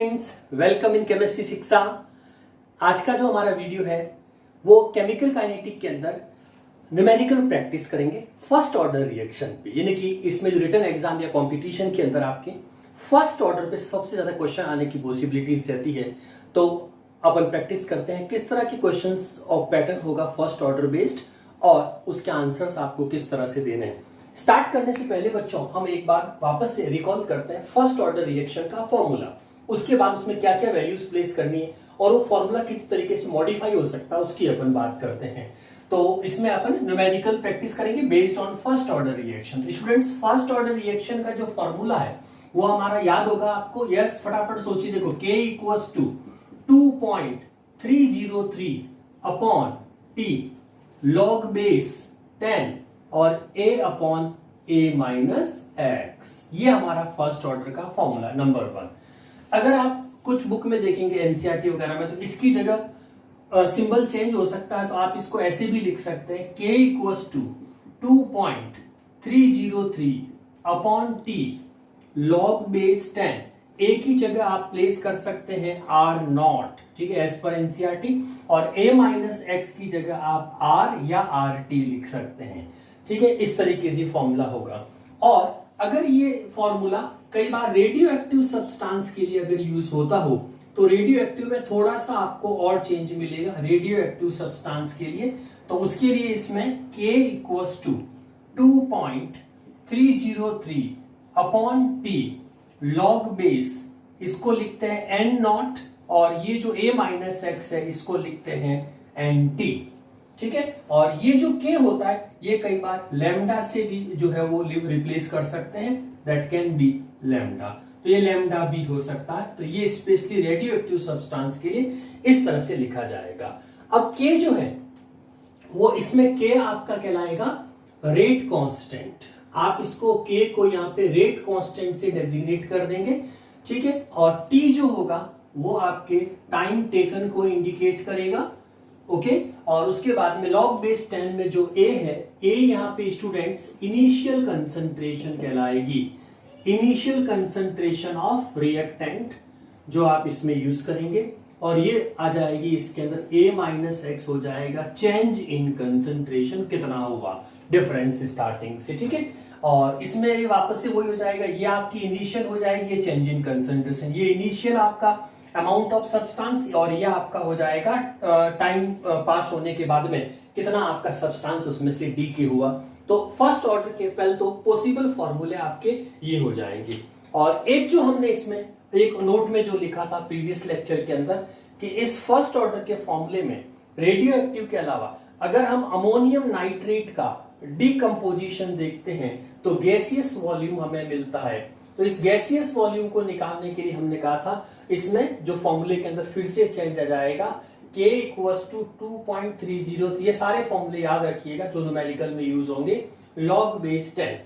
Friends, welcome in chemistry शिक्षा। आज का जो हमारा वीडियो है वो केमिकल काइनेटिक के अंदर न्यूमेरिकल प्रैक्टिस करेंगे फर्स्ट ऑर्डर रिएक्शन पे, यानी कि इसमें जो रिटन एग्जाम या कंपटीशन के अंदर आपके फर्स्ट ऑर्डर पे सबसे ज्यादा क्वेश्चन आने की पॉसिबिलिटीज रहती है। तो अपन प्रैक्टिस करते हैं किस तरह के क्वेश्चंस और पैटर्न होगा फर्स्ट ऑर्डर बेस्ड और उसके आंसर्स आपको किस तरह से देने हैं। स्टार्ट करने से पहले बच्चों हम एक बार वापस से रिकॉल करते हैं फर्स्ट ऑर्डर रिएक्शन का फॉर्मूला, उसके बाद उसमें क्या क्या वैल्यूज प्लेस करनी है और वो फॉर्मूला किस तरीके से मॉडिफाई हो सकता है उसकी अपन बात करते हैं। तो इसमें अपन न्यूमेरिकल प्रैक्टिस करेंगे based on first order reaction. Students, first order reaction का जो फॉर्मूला है वो हमारा याद होगा आपको। यस, फटाफट सोचिए। देखो, K equals to 2.303 upon T log base 10 और A upon A minus x, ये हमारा फर्स्ट ऑर्डर का फॉर्मूला नंबर 1। अगर आप कुछ बुक में देखेंगे एनसीईआरटी वगैरह में, तो इसकी जगह सिंबल चेंज हो सकता है। तो आप इसको ऐसे भी लिख सकते हैं, K equals to 2.303 upon T log base 10। A की जगह आप प्लेस कर सकते हैं R0, ठीक है, एज पर एनसीईआरटी, और A माइनस एक्स की जगह आप R या RT लिख सकते हैं, ठीक है। इस तरीके से फॉर्मूला होगा। और अगर ये फॉर्मूला कई बार रेडियो एक्टिव सब्सटेंस के लिए अगर यूज होता हो तो रेडियो एक्टिव में थोड़ा सा आपको और चेंज मिलेगा रेडियो एक्टिव सब्सटेंस के लिए। तो उसके लिए इसमें K equals to 2.303 upon T log base, इसको लिखते हैं N0, और ये जो A माइनस एक्स है इसको लिखते हैं NT, ठीक है। और ये जो K होता है ये कई बार लैम्डा से भी जो है वो रिप्लेस कर सकते हैं, दैट कैन बी लैम्डा। तो ये लैम्डा भी हो सकता है। तो ये स्पेशली रेडियो एक्टिव सब्सटेंस के लिए इस तरह से लिखा जाएगा। अब K जो है वो इसमें K आपका कहलाएगा रेट कांस्टेंट। आप इसको K को यहाँ पे रेट कांस्टेंट से डेजिग्नेट कर देंगे, ठीक है। और T जो होगा वो आपके टाइम टेकन को इंडिकेट करेगा, ओके। और उसके बाद में log बेस 10 में जो A है, A यहाँ पे स्टूडेंट्स इनिशियल कंसंट्रेशन कहलाएगी, इनिशियल कंसंट्रेशन ऑफ रिएक्टेंट जो आप इसमें यूज करेंगे। और ये आ जाएगी इसके अंदर A माइनस एक्स हो जाएगा चेंज इन कंसंट्रेशन, कितना हुआ डिफरेंस स्टार्टिंग से, ठीक है। और इसमें ये वापस से वही हो जाएगा, ये आपकी इनिशियल हो जाएगी, ये चेंज इन कंसंट्रेशन, ये इनिशियल आपका अमाउंट ऑफ सब्सटेंस, और ये आपका हो जाएगा टाइम पास होने के बाद में कितना आपका सब्सटेंस उसमें से डीके हुआ। तो फर्स्ट ऑर्डर के पहले तो पॉसिबल फॉर्मूले आपके ये हो जाएंगे। और एक जो हमने इसमें एक नोट में जो लिखा था प्रीवियस लेक्चर के अंदर कि इस फर्स्ट ऑर्डर के फॉर्मूले में रेडियो एक्टिव के अलावा अगर हम अमोनियम नाइट्रेट का डिकम्पोजिशन देखते हैं तो गैसियस वॉल्यूम हमें मिलता है। तो इस गैसियस वॉल्यूम को निकालने के लिए हमने कहा था इसमें जो फॉर्मूले के अंदर फिर से चेंज आ जाएगा, K इक्वल्स टू 2.30, ये सारे फॉर्मूले याद रखिएगा जो न्यूमेरिकल में यूज होंगे, log बेस 10,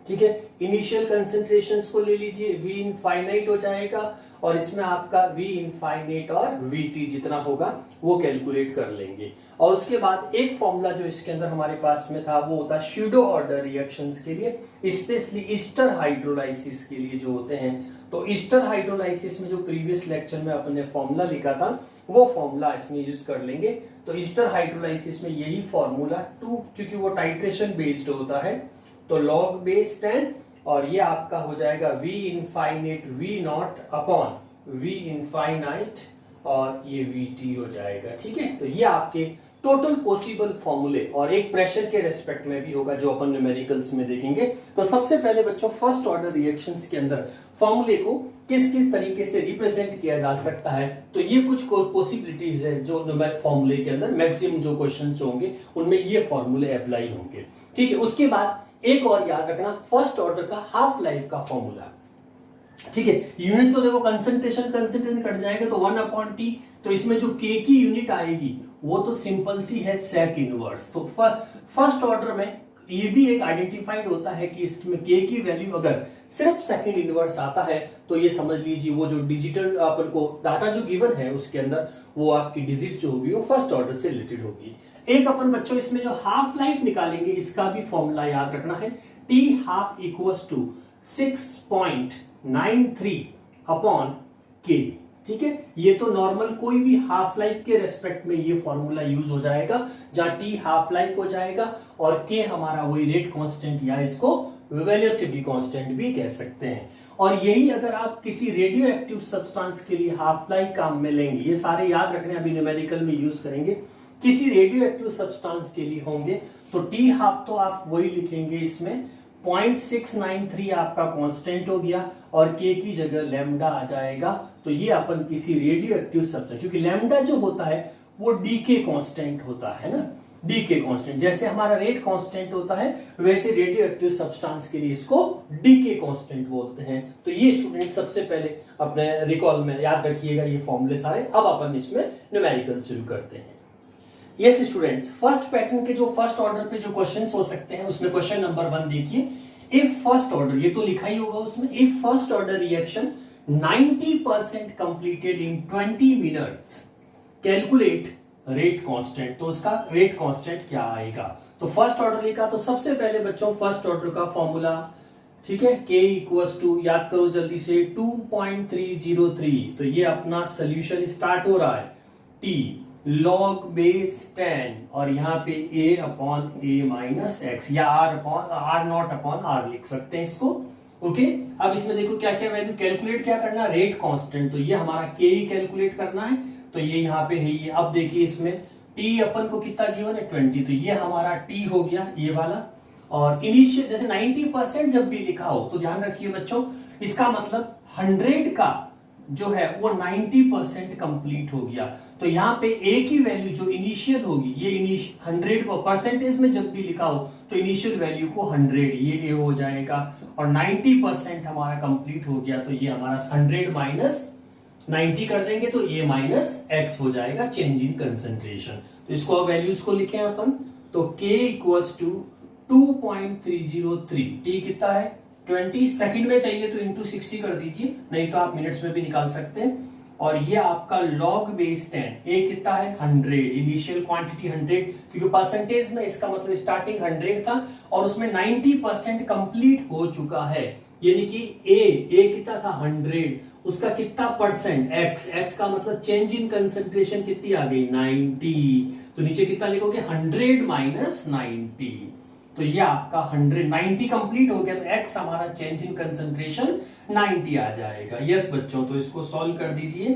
ठीक है। इनिशियल कंसंट्रेशंस को ले लीजिए, V इनफाइनाइट हो जाएगा, और इसमें आपका V इनफाइनाइट और VT जितना होगा वो कैलकुलेट कर लेंगे। और उसके बाद एक फॉर्मूला जो इसके अंदर हमारे पास में था वो होता स्यूडो ऑर्डर रिएक्शंस के लिए, स्पेशली ईस्टर हाइड्रोलाइसिस के लिए जो होते हैं। तो ईस्टर हाइड्रोलाइसिस में जो प्रीवियस लेक्चर में अपने फॉर्मूला लिखा था वो फॉर्मूला इसमें यूज कर लेंगे। तो ईस्टर हाइड्रोलाइसिस में यही फॉर्मूला 2, क्योंकि वो टाइट्रेशन बेस्ड होता है, तो log बेस 10, और ये आपका हो जाएगा V infinite V0 upon V infinite, और ये VT हो जाएगा, ठीक है। तो ये आपके टोटल पॉसिबल फॉर्मूले, और एक प्रेशर के रेस्पेक्ट में भी होगा जो अपन न्यूमेरिकल्स में देखेंगे। तो सबसे पहले बच्चों फर्स्ट ऑर्डर रिएक्शंस के अंदर फॉर्मूले को किस किस तरीके से रिप्रेजेंट किया जा सकता है, तो ये कुछ पॉसिबिलिटीज है जो फॉर्मूले के अंदर मैक्सिमम जो क्वेश्चंस होंगे उनमें ये फॉर्मूले अप्लाई होंगे, ठीक है। उसके बाद एक और याद रखना, फर्स्ट ऑर्डर का हाफ लाइफ का फॉर्मूला, ठीक है। यूनिट तो देखो कंसंट्रेशन कट जाएगा तो 1 अपॉन T, तो इसमें जो K की यूनिट आएगी वो तो सिंपल सी है सेक इनवर्स। तो फर्स्ट ऑर्डर में ये भी एक आइडेंटिफाइड होता है कि इसमें K की वैल्यू अगर सिर्फ सेकंड इनवर्स आता है तो ये समझ लीजिए वो जो डिजिटल अपन को डाटा जो गिवन है उसके अंदर वो आपकी डिजिट जो होगी वो फर्स्ट ऑर्डर से रिलेटेड होगी। एक अपन बच्चों इसमें जो हाफ लाइफ निकालेंगे इसका भी फॉर्मूला याद रखना है, T half equals to 6.93 upon K. ठीक है, ये तो नॉर्मल कोई भी हाफ लाइफ के रेस्पेक्ट में ये फॉर्मूला यूज हो जाएगा, जहां टी हाफ लाइफ हो जाएगा और के हमारा वही रेट कांस्टेंट या इसको वेलोसिटी कांस्टेंट भी कह सकते हैं। और यही अगर आप किसी रेडियो एक्टिव सब्सटेंस के लिए हाफ लाइफ काम में लेंगे, ये सारे याद रखने, अभी न्यूमेरिकल में यूज करेंगे, किसी रेडियो एक्टिव सब्सटेंस के लिए होंगे तो टी हाफ तो आप वही लिखेंगे, इसमें 0.693 आपका कांस्टेंट हो गया और के की जगह लैम्डा आ जाएगा। तो ये अपन किसी रेडियो एक्टिव सब्सटेंस, क्योंकि लैम्डा जो होता है वो डीके कांस्टेंट होता है ना, डीके कांस्टेंट, जैसे हमारा रेट कांस्टेंट होता है वैसे रेडियो एक्टिव सब्सटेंस के लिए इसको डीके कांस्टेंट बोलते हैं। तो ये स्टूडेंट सबसे पहले अपने रिकॉल में याद रखिएगा ये फॉर्मूले सारे। अब अपन इसमें न्यूमेरिकल शुरू करते हैं। यस स्टूडेंट्स, फर्स्ट पैटर्न के जो फर्स्ट ऑर्डर पे जो क्वेश्चंस हो सकते हैं उसमें क्वेश्चन नंबर 1 देखिए, इफ फर्स्ट ऑर्डर, ये तो लिखा ही होगा उसमें, if first order reaction 90% completed in 20 minutes calculate rate constant. तो उसका रेट कांस्टेंट क्या आएगा? तो फर्स्ट ऑर्डर लिखा तो सबसे पहले बच्चों फर्स्ट ऑर्डर का फॉर्मूला, ठीक है, k इक्वल्स टू, याद करो जल्दी से, 2.303। तो ये अपना सोल्यूशन स्टार्ट हो रहा है, t log बेस 10 और यहाँ पे a upon a minus x या r नॉट अपॉन r लिख सकते हैं इसको। ओके, अब इसमें देखो क्या क्या वैल्यू कैलकुलेट क्या करना, रेट कांस्टेंट, तो ये हमारा k ही कैलकुलेट करना है, तो ये यहाँ पे है ये। अब देखिए इसमें t अपन को कितना गिवन है 20, तो ये हमारा t हो गया ये वाला। और इनिशियल जैसे 90% जब भी लिखा हो तो ध्यान रखिए बच्चों, इसका मतलब 100 का जो है वो 90% कंप्लीट हो गया। तो यहाँ पे a की वैल्यू जो इनिशियल होगी, ये 100 को परसेंटेज में जब भी लिखा हो तो इनिशियल वैल्यू को 100 ये a हो जाएगा, और 90% हमारा कंप्लीट हो गया तो ये हमारा 100 माइनस 90 कर देंगे तो a माइनस एक्स हो जाएगा, चेंज इन कंसंट्रेशन। तो इसको वैल्यूज को लिखें अपन, तो k इक्वल्स टू 2.303, t कितना है 20, सेकंड में चाहिए तो इंटू 60 कर दीजिए, नहीं तो आप मिनट्स में भी निकाल सकते हैं। और ये आपका log बेस 10, a कितना है 100, इनिशियल क्वांटिटी 100, क्योंकि परसेंटेज में इसका मतलब स्टार्टिंग 100 था और उसमें 90% कंप्लीट हो चुका है, यानी कि a कितना था 100, उसका कितना परसेंट x का मतलब चेंज इन कंसंट्रेशन कितनी आ गई 90, तो नीचे कितना लिखोगे 100 माइनस 90, तो ये आपका 90 कंप्लीट हो गया तो x हमारा चेंज इन कंसंट्रेशन 90 आ जाएगा। यस बच्चों, तो इसको सॉल्व कर दीजिए,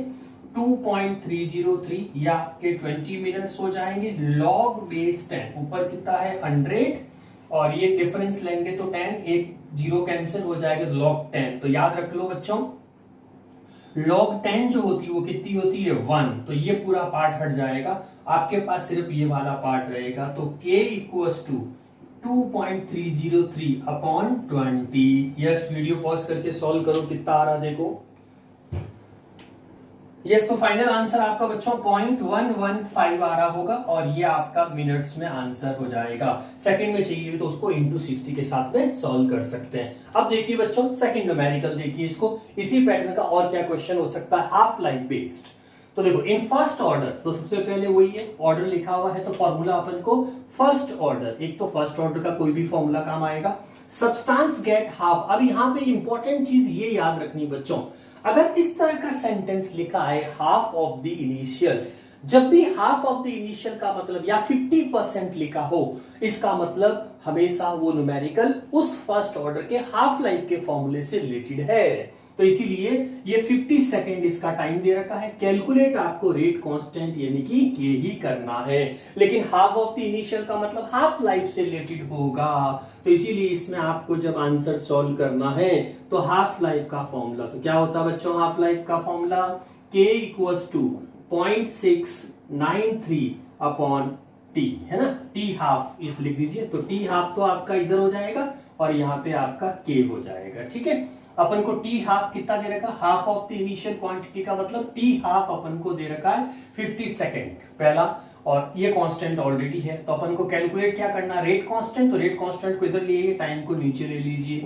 2.303 या आपके 20 मिनट्स हो जाएंगे, log बेस 10, ऊपर कितना है 100 और ये डिफरेंस लेंगे तो 10, एक जीरो कैंसिल हो जाएगा तो log 10। तो याद रख लो बच्चों, log 10 जो होती है वो कितनी होती है 1, तो ये पूरा पार्ट हट जाएगा, आपके पास सिर्फ ये वाला पार्ट रहेगा। तो k equals to 2.303 upon 20। Yes, video pause करके सॉल्व करो कितना आ रहा देखो। यस, तो फाइनल आंसर आपका बच्चों 0.115 आ रहा होगा और ये आपका मिनट्स में आंसर हो जाएगा। सेकंड में चाहिए तो उसको इंटू 60 के साथ में सॉल्व कर सकते हैं। अब देखिए बच्चों सेकंड न्यूमेरिकल देखिए, इसको इसी पैटर्न का और क्या क्वेश्चन हो सकता है, हाफ लाइफ बेस्ड। तो देखो इन फर्स्ट ऑर्डर, तो सबसे पहले वही है, ऑर्डर लिखा हुआ है तो फॉर्मूला अपन को फर्स्ट ऑर्डर, एक तो फर्स्ट ऑर्डर का कोई भी फॉर्मूला काम आएगा, सब्सटेंस गेट हाफ। अब यहाँ पे इंपॉर्टेंट चीज ये याद रखनी बच्चों, अगर इस तरह का सेंटेंस लिखा है हाफ ऑफ द इनिशियल, जब भी हाफ ऑफ द इनिशियल का मतलब या 50% लिखा हो, इसका मतलब हमेशा वो न्यूमेरिकल उस फर्स्ट ऑर्डर के हाफ लाइफ के फॉर्मूले से रिलेटेड है। तो इसीलिए ये 50 सेकेंड इसका टाइम दे रखा है, कैलकुलेट आपको रेट कांस्टेंट यानी कि के ही करना है, लेकिन हाफ ऑफ द इनिशियल का मतलब हाफ लाइफ से रिलेटेड होगा। तो इसीलिए इसमें आपको जब आंसर सॉल्व करना है तो हाफ लाइफ का फॉर्मूला, तो क्या होता है बच्चों हाफ लाइफ का formula, k equals to 0.693 upon t, है ना, t हाफ इफ लिख दीजिए, तो t हाफ तो आपका इधर हो जाएगा और यहाँ पे आपका k हो जाएगा। ठीक है, अपन को t हाफ कितना दे रखा, half of the initial quantity का मतलब t हाफ अपन को दे रखा है 50 सेकेंड पहला, और ये कांस्टेंट ऑलरेडी है, तो अपन को कैलकुलेट क्या करना, रेट कांस्टेंट, तो रेट कांस्टेंट को इधर लिए, टाइम को नीचे ले लीजिए,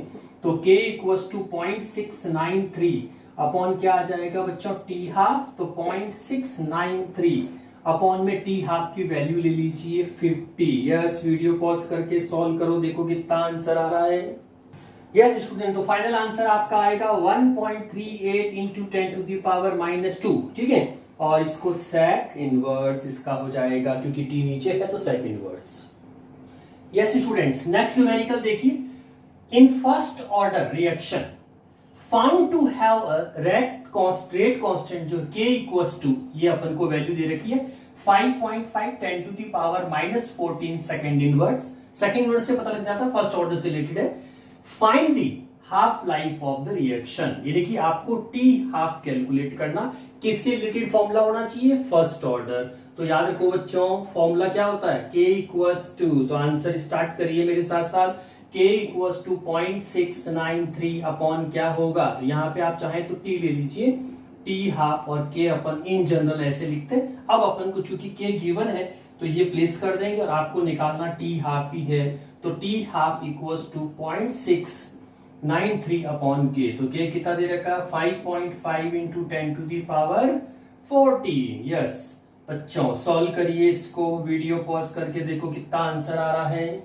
तो k इक्वल्स टू 0.693 अपॉन क्या आ जाएगा बच्चों t हाफ, तो 0.693 अपॉन में t हाफ की वैल्यू ले लीजिए 50। यस, वीडियो पॉज करके सॉल्व करो, देखो कितना आंसर आ रहा है। यस स्टूडेंट, तो फाइनल आंसर आपका आएगा 1.38 इंटू 10 टू द पावर -2, ठीक है। और इसको सेक इनवर्स इसका हो जाएगा, क्योंकि टी नीचे है तो sec inverse. Yes students, next numerical देखिए। In first order reaction found to have a rate constant जो k इक्वल्स टू, ये अपन को वैल्यू दे रखी है 5.5 10 to the power -14 second inverse. Second inverse से पता लग जाता है फर्स्ट ऑर्डर से रिलेटेड है। Find the half life of the reaction, ये देखिए आपको टी हाफ कैलकुलेट करना, किससे रिलेटेड फॉर्मूला होना चाहिए, फर्स्ट ऑर्डर। तो याद रखो बच्चों, फॉर्मूला क्या होता है, k इक्वल्स टू, तो आंसर स्टार्ट करिए मेरे साथ साथ, k इक्वल्स टू 0.693 अपॉन क्या होगा, तो यहाँ पे आप चाहे तो t ले लीजिए, t हाफ, और k अपन इन जनरल ऐसे लिखते हैं। अब अपन को चूंकि k गिवन है तो ये प्लेस कर देंगे, और आपको निकालना t हाफ ही है, तो t half equals to 0.693 upon k, तो k कितना दे रखा है 5.5 into 10 to the power 14। Yes बच्चों, सॉल्व करिए इसको, वीडियो पॉज करके देखो कितना आंसर आ रहा है।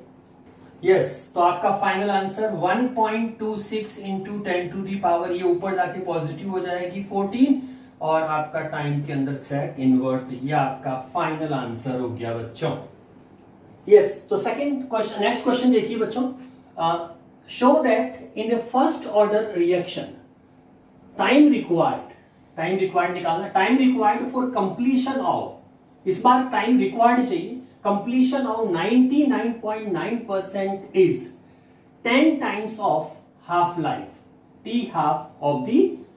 यस, तो आपका final answer 1.26 into 10 to the power, ये ऊपर जाके पॉजिटिव हो जाएगी 14, और आपका टाइम के अंदर सेक इनवर्स, तो ये आपका फाइनल आंसर हो गया बच्चों। यस, तो सेकंड क्वेश्चन, नेक्स्ट क्वेश्चन देखिए बच्चों। Show that in the first order reaction time required निकालना, time required for completion of, इस बार टाइम रिक्वायर्ड चाहिए, completion of 99.9% is 10 times of half life T half of the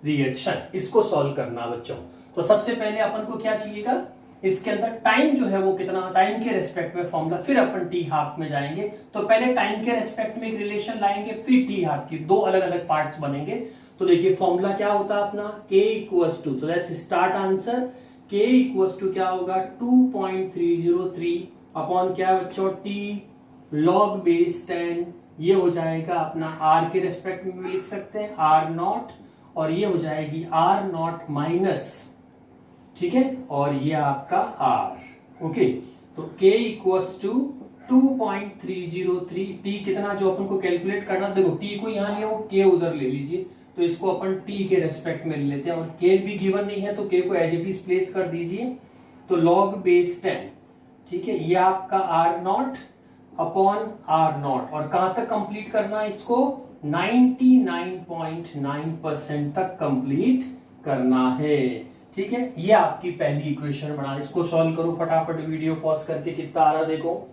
reaction. इसको solve करना बच्चों। तो सबसे पहले अपन को क्या चाहिएगा, इसके अंदर टाइम जो है वो कितना, टाइम के रेस्पेक्ट में फॉर्मूला, फिर अपन टी हाफ में जाएंगे। तो पहले टाइम के रेस्पेक्ट में एक रिलेशन लाएंगे, फिर टी हाफ की, दो अलग अलग पार्ट्स बनेंगे। तो देखिए फॉर्मूला क्या होता है अपना, k इक्वल्स टू, तो let's start answer, k equals to क्या होगा 2.303 अपॉन क्या बच्चों, t log बेस 10, ये हो जाएगा अपना r के रेस्पेक्ट में भी लिख सकते हैं r0, और ये हो जाएगी r0 माइनस, ठीक है, और ये आपका r, ओके। तो k इक्वल्स टू 2.303, t कितना जो अपन को कैलकुलेट करना, देखो t को यहां ले आओ, k उधर ले लीजिए, तो इसको अपन t के रेस्पेक्ट में ले लेते हैं, और k भी गिवन नहीं है तो k को एज इट इज प्लेस कर दीजिए, तो log बेस 10, ठीक है, ये आपका r0 अपॉन r0, और कहां तक कंप्लीट करना है इसको, 99.9% तक कंप्लीट करना है, ठीक है। ये आपकी पहली इक्वेशन बना, इसको सॉल्व करो फटाफट, वीडियो पॉज करके कितना आ रहा देखो।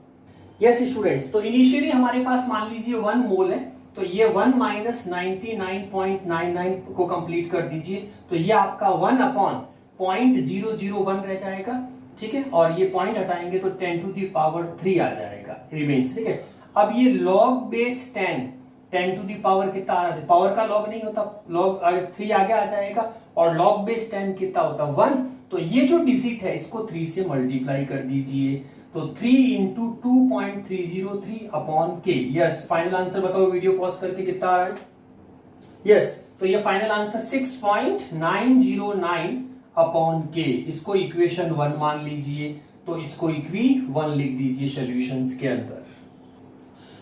यस स्टूडेंट्स, तो इनिशियली हमारे पास मान लीजिए 1 मोल है, तो ये 1 माइनस 99.99 को कंप्लीट कर दीजिए, तो ये आपका 1 अपॉन 0.001 रह जाएगा, ठीक है, और ये पॉइंट हटाएंगे तो 10 टू दी पावर 3 आ जाएगा रिमेन्स, ठीक है। अब ये log base 10 to the power कितना आ रहा है, पावर का log नहीं होता, log 3 आगे आ जाएगा, और log बेस 10 कितना होता है 1, तो ये जो डिजिट है इसको 3 से मल्टीप्लाई कर दीजिए, तो 3 इंटू 2.303 अपॉन के। यस, फाइनल आंसर बताओ वीडियो पॉज करके कितना आ रहा है। यस, तो ये फाइनल आंसर 6.909 अपॉन के, इसको इक्वेशन 1 मान लीजिए, तो इसको इक्वी 1 लिख दीजिए सॉल्यूशंस के अंदर।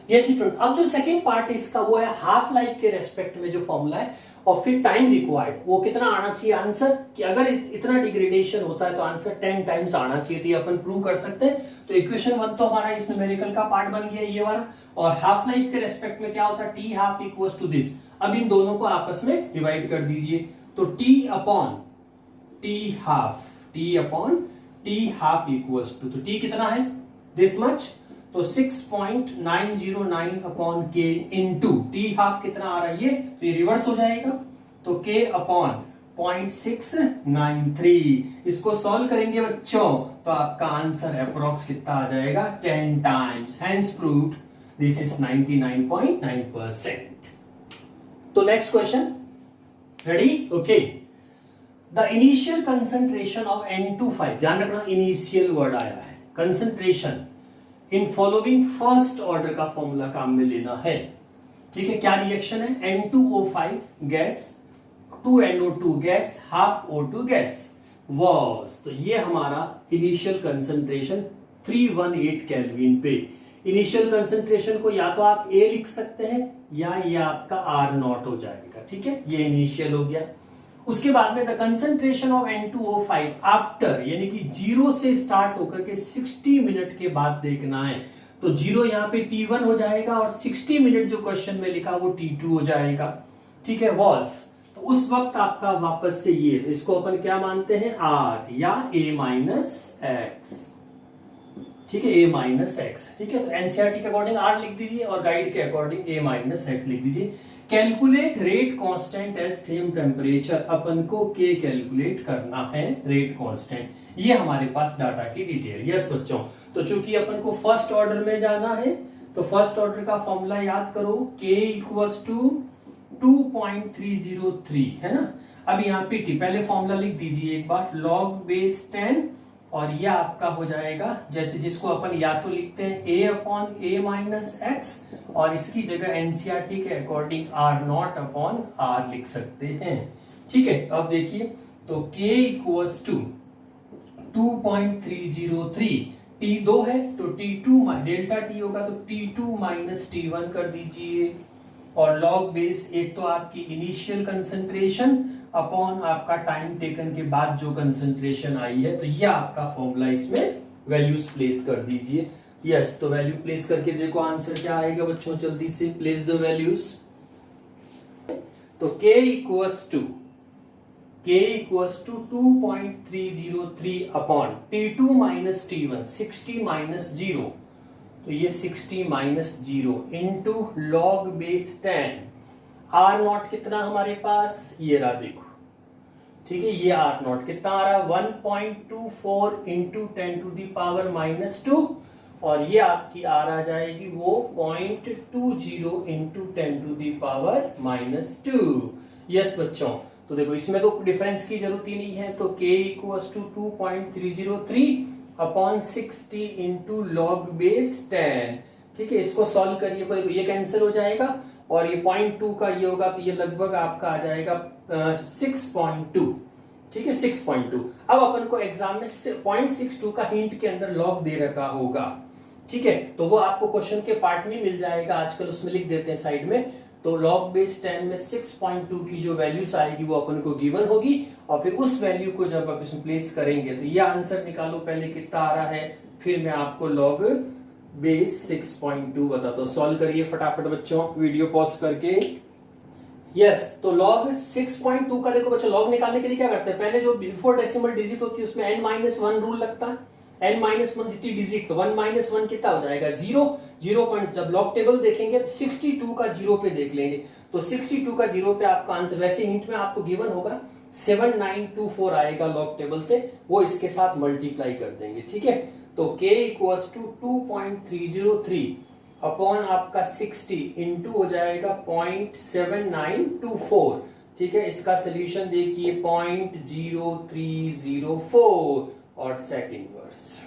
यस स्टूडेंट, अब जो सेकंड पार्ट है इसका वो है हाफ लाइफ के रेस्पेक्ट में जो फॉर्मूला है, और फिर टाइम रिक्वायर्ड वो कितना आना चाहिए आंसर, कि अगर इतना डिग्रेडेशन होता है तो आंसर 10 टाइम्स आना चाहिए, तो ये अपन प्रूव कर सकते हैं। तो इक्वेशन 1 तो हमारा इस न्यूमेरिकल का पार्ट बन गया ये वाला, और हाफ लाइफ के रेस्पेक्ट में क्या होता है, T half equals to this. अब इन दोनों को आपस में डिवाइड कर दीजिए, तो T upon T half equals to, तो टी कितना है दिस मच, तो 6.909 अपॉन के इंटू टी हाफ कितना आ रहा है ये, तो ये रिवर्स हो जाएगा, तो के अपॉन 0.693, इसको सॉल्व करेंगे बच्चों तो आपका आंसर अप्रोक्स कितना आ जाएगा 10 times, hence proved this is 99.9%। तो next question, ready, okay. The initial concentration of N25, ध्यान रखना इनिशियल वर्ड आया है, concentration in following first order का फॉर्मूला काम में लेना है, ठीक है। क्या रिएक्शन है, N2O5 gas 2NO2 gas half O2 gas was, तो ये हमारा इनिशियल कंसंट्रेशन 318 केल्विन पे, इनिशियल कंसंट्रेशन को या तो आप ए लिख सकते हैं या ये आपका आर नॉट हो जाएगा, ठीक है, ये इनिशियल हो गया। उसके बाद में the concentration of N2O5 after, यानी कि 0 से स्टार्ट होकर के 60 मिनट के बाद देखना है, तो 0 यहाँ पे T1 हो जाएगा और 60 मिनट जो क्वेश्चन में लिखा वो T2 हो जाएगा, ठीक है, वॉज। तो उस वक्त आपका वापस से ये, तो इसको अपन क्या मानते हैं, आर या A माइनस एक्स, ठीक है, A माइनस एक्स, ठीक है। तो एनसीईआरटी के अकॉर्डिंग आर लिख दीजिए और गाइड के अकॉर्डिंग A माइनस एक्स लिख दीजिए। Calculate rate constant as same temperature, अपन को के कैलकुलेट करना है रेट कांस्टेंट, ये हमारे पास डाटा की डिटेल। यस बच्चों, तो चूंकि अपन को फर्स्ट ऑर्डर में जाना है तो फर्स्ट ऑर्डर का फॉर्मूला याद करो, k इक्वल्स टू 2.303 है ना। अब यहाँ पे टी, पहले फॉर्मूला लिख दीजिए एक बार, log बेस 10 और यह आपका हो जाएगा, जैसे जिसको अपन या तो लिखते हैं a upon a minus x और इसकी जगह एनसीईआरटी के according R naught upon R लिख सकते हैं, ठीक है। अब देखिए, तो k इक्वल्स टू 2.303, T2 है तो T2 डेल्टा T होगा तो T2 माइनस T1 कर दीजिए, और लॉग बेस एक तो आपकी इनिशियल कंसंट्रेशन अपॉन आपका टाइम टेकन के बाद जो कंसंट्रेशन आई है, तो यह आपका फॉर्मूला, इसमें वैल्यूज प्लेस कर दीजिए। यस, तो वैल्यू प्लेस करके देखो आंसर क्या आएगा बच्चों, जल्दी से प्लेस द वैल्यूज। तो k equals to 2.303 upon T2 minus T1, 60 minus 0, तो ये 60 minus 0 into log base 10, R naught कितना हमारे पास, ये रहा देखो, ठीक है, ये आर नॉट कितना आ रहा है 1.24 into 10 to the power minus 2, और ये आपकी आर आ जाएगी वो 0.20 into 10 to the power minus 2। Yes बच्चों, तो देखो इसमें तो डिफरेंस की जरूरत ही नहीं है, तो k equals to 2.303 upon 60 into log base 10, ठीक है। इसको सॉल्व करिए, पर ये कैंसिल हो जाएगा और ये 0.2 का ये होगा, तो ये लगभग आपका आ जाएगा 6.2, ठीक है, 6.2। अब अपन को एग्जाम में 0.62 का हिंट के अंदर लॉग दे रखा होगा, ठीक है, तो वो आपको क्वेश्चन के पार्ट में मिल जाएगा, आजकल उसमें लिख देते हैं साइड में। तो लॉग बेस 10 में 6.2 की जो वैल्यूज आएगी वो अपन को गिवन होगी, और फिर उस वैल्यू को जब आप इसमें प्लेस करेंगे तो ये आंसर निकालो पहले कितना आ रहा है, फिर मैं आपको लॉग बेस 6.2 बताता हूं। सॉल्व करिए फटाफट बच्चों, वीडियो पॉज करके। यस, तो लॉग 6.2 का देखो बच्चों, लॉग निकालने के लिए क्या करते हैं, पहले जो बिफोर डेसिमल डिजिट होती है उसमें n-1 रूल लगता है, n-1 जितनी डिजिट, तो 1-1 कितना हो जाएगा 0 पॉइंट। जब लॉग टेबल देखेंगे तो 62 का 0 पे देख लेंगे, तो 62 का 0 पे आपका आंसर, वैसे हिंट में आपको गिवन होगा 7924 आएगा लॉग टेबल से, वो इसके साथ मल्टीप्लाई कर देंगे, ठीक है। तो k इक्वल्स टू 2.303 अपॉन आपका 60 इंटू हो जाएगा 0.7924, ठीक है। इसका सोल्यूशन देखिए 0.0304 और सेकंड वर्स।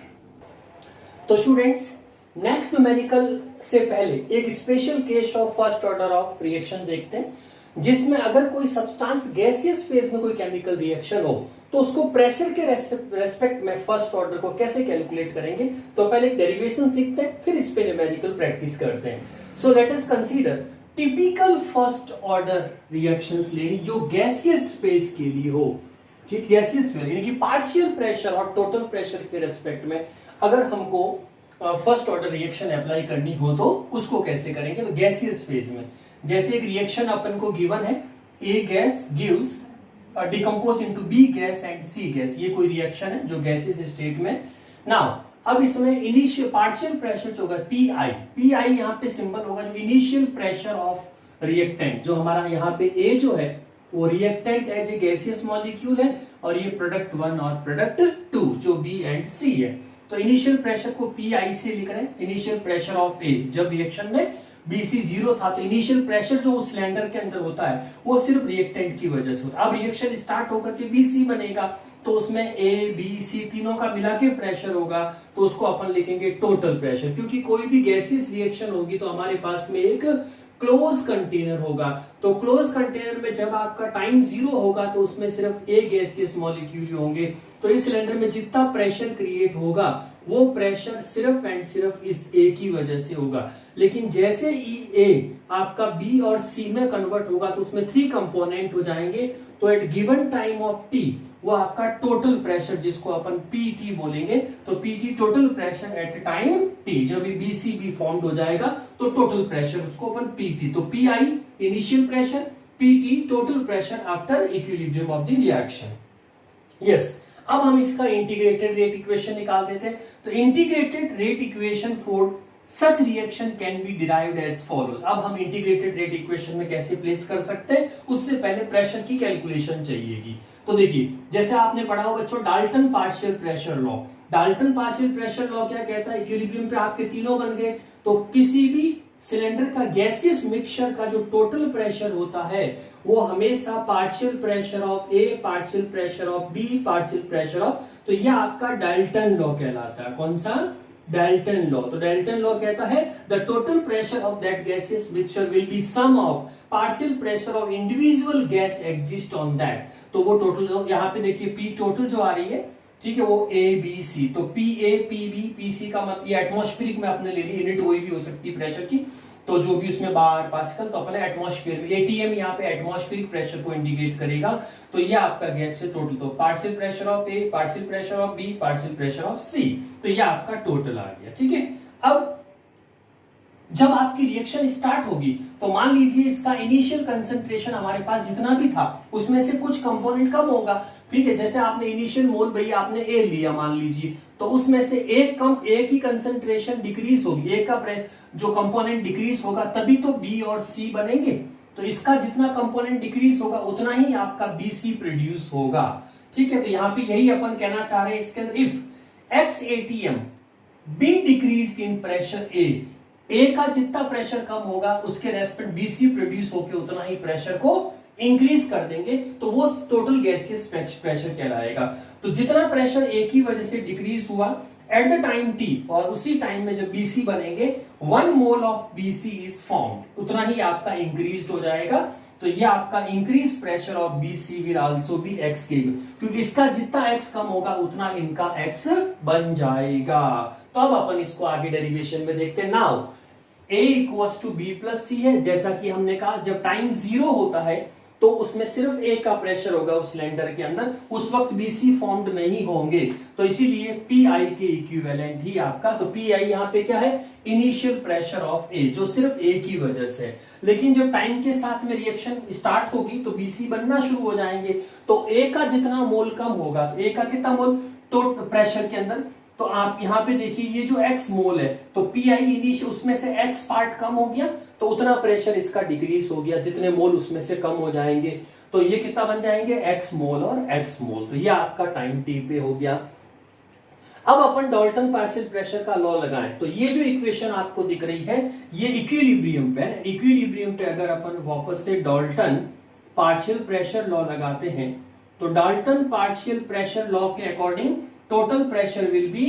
तो स्टूडेंट्स, नेक्स्ट न्यूमेरिकल से पहले एक special case of first order of reaction देखते हैं, जिसमें अगर कोई सब्सटेंस गैसियस फेज में कोई केमिकल रिएक्शन हो तो उसको प्रेशर के रेस्पेक्ट में फर्स्ट ऑर्डर को कैसे कैलकुलेट करेंगे। तो पहले एक डेरिवेशन सीखते हैं, फिर इस पे न्यूमेरिकल प्रैक्टिस करते हैं। So let us consider typical first order reactions लेनी जो गैसियस फेज के लिए हो, ठीक, गैसियस फेज यानी कि पार्शियल प्रेशर और टोटल प्रेशर के रेस्पेक्ट में अगर हमको फर्स्ट ऑर्डर रिएक्शन अप्लाई करनी हो तो उसको कैसे करेंगे। तो गैसियस फेज में जैसे एक रिएक्शन अपन को गिवन है, A gas gives decompose into B gas and C gas, ये कोई रिएक्शन है जो गैसियस स्टेट में। नाउ अब इसमें इनिशियल पार्शियल प्रेशर जो होगा पीआई, पीआई यहाँ पे सिंबल होगा जो इनिशियल प्रेशर ऑफ रिएक्टेंट, जो हमारा यहाँ पे ए जो है वो reactant as a gaseous molecule है और ये प्रोडक्ट 1 और प्रोडक्ट 2 जो बी एंड सी है। तो इनिशियल प्रेशर को पीआई से लिख रहे हैं, इनिशियल प्रेशर ऑफ ए, जब रिएक्शन में BC 0 था तो इनिशियल प्रेशर जो उस सिलेंडर के अंदर होता है वो सिर्फ रिएक्टेंट की वजह से होता है। अब रिएक्शन स्टार्ट होकर के BC बनेगा तो उसमें A, B, C तीनों का मिला के प्रेशर होगा, तो उसको अपन लिखेंगे टोटल प्रेशर, क्योंकि कोई भी गैसियस रिएक्शन होगी तो हमारे पास में एक क्लोज कंटेनर होगा। तो क्लोज कंटेनर में जब आपका टाइम 0 होगा तो उसमें सिर्फ एक गैसियस मॉलिक्यूल होंगे। तो इस सिलेंडर में जितना प्रेशर क्रिएट होगा वो प्रेशर सिर्फ एंड सिर्फ इस ए की वजह से होगा। लेकिन जैसे ही ए आपका बी और सी में कन्वर्ट होगा तो उसमें 3 कंपोनेंट हो जाएंगे। तो at given time of T वो आपका टोटल प्रेशर जिसको अपन पीटी बोलेंगे, तो PT total pressure at time T, जब ये बीसीबी फॉर्म्ड हो जाएगा तो टोटल प्रेशर उसको अपन पीटी, तो pi initial pressure, PT total pressure after equilibrium of the reaction. Yes, अब हम इसका इंटीग्रेटेड रेट इक्वेशन निकाल देते हैं। तो integrated rate equation for such reaction can be derived as follows. अब हम इंटीग्रेटेड रेट इक्वेशन में कैसे प्लेस कर सकते हैं, उससे पहले प्रेशर की कैलकुलेशन चाहिएगी। तो देखिए, जैसे आपने पढ़ा हो बच्चों Dalton partial pressure law. Dalton partial pressure law क्या कहता है, इक्विलिब्रियम पे आपके तीनों बन गए तो किसी भी सिलेंडर का गैसियस मिक्सचर का जो टोटल प्रेशर होता है वो हमेशा partial pressure of A, partial pressure of B, partial pressure of, तो यह आपका डाल्टन लॉ कहलाता है। कौन सा, डाल्टन लॉ। तो डाल्टन लॉ कहता है the total pressure of that gaseous mixture will be sum of partial pressure of individual gas exist on that. तो वो टोटल, यहाँ पे देखिए पी टोटल जो आ रही है, ठीक है, वो ए बी सी, तो P A P B P C का मतलब ये एटमॉस्फेरिक में आपने ले ली, यूनिट कोई भी हो सकती है प्रेशर की, तो जो भी उसमें बार पास्कल, तो अपने एटमॉस्फेयर में एटीएम यहाँ पे एटमॉस्फेरिक प्रेशर को इंडिकेट करेगा। तो ये आपका गैस से टोटल, तो partial pressure of A, partial pressure of B, partial pressure of C, तो ये आपका टोटल आ गया। ठीक है, अब जब आपकी रिएक्शन स्टार्ट होगी तो मान लीजिए इसका इनिशियल कंसंट्रेशन हमारे पास जितना भी था उसमें से कुछ कंपोनेंट कम होगा। ठीक है, जैसे आपने इनिशियल मोल भैया आपने ए लिया मान लीजिए, तो उसमें से एक कम, ए की कंसंट्रेशन डिक्रीज होगी, ए का जो कंपोनेंट डिक्रीज होगा तभी तो बी और सी बनेंगे। तो इसका जितना कंपोनेंट डिक्रीज होगा उतना ही आपका बी सी प्रोड्यूस होगा। ठीक है, तो यहां पे यही अपन कहना चाह रहे हैं इसके अंदर, if X ATM be decrease in pressure A का जितना प्रेशर कम होगा उसके रेस्पेक्ट बीसी प्रोड्यूस होकर उतना ही प्रेशर को इंक्रीज कर देंगे, तो वो टोटल गैसियस प्रेशर कहलाएगा। तो जितना प्रेशर ए की वजह से डिक्रीज हुआ एट द टाइम टी, और उसी टाइम में जब बीसी बनेंगे 1 mole of BC is formed, उतना ही आपका इंक्रीज हो जाएगा। तो ये आपका increase pressure of BC will also be x के, क्योंकि इसका जितना एक्स कम होगा उतना इनका एक्स बन जाएगा। तो अब अपन इसको आगे डेरिवेशन में देखते हैं। Now A equals to B plus C है, जैसा कि हमने कहा जब टाइम 0 होता है तो उसमें सिर्फ ए का प्रेशर होगा उस सिलेंडर के अंदर, उस वक्त बीसी फॉर्म्ड नहीं होंगे, तो इसीलिए पी आई के इक्विवेलेंट ही आपका, तो पी आई यहाँ पे क्या है, इनिशियल प्रेशर ऑफ ए, जो सिर्फ ए की वजह से। लेकिन जब टाइम के साथ में रिएक्शन स्टार्ट होगी तो बीसी बनना शुरू हो जाएंगे, तो ए का जितना मोल कम होगा, तो ए का कितना मोल तो प्रेशर के अंदर, तो आप यहाँ पे देखिए ये जो x मोल है तो पी आई इनिशियल उसमें से x पार्ट कम हो गया तो उतना प्रेशर इसका डिक्रीज हो गया, जितने मोल उसमें से कम हो जाएंगे तो ये कितना बन जाएंगे x मोल और x मोल, तो ये आपका टाइम t पे हो गया। अब अपन डाल्टन पार्शियल प्रेशर का लॉ लगाएं, तो ये जो इक्वेशन आपको दिख रही है ये इक्विलिब्रियम पे, इक्विलिब्रियम पे अगर अपन वापस से डाल्टन पार्शियल प्रेशर लॉ लगाते हैं तो डाल्टन पार्शियल प्रेशर लॉ के according total pressure will be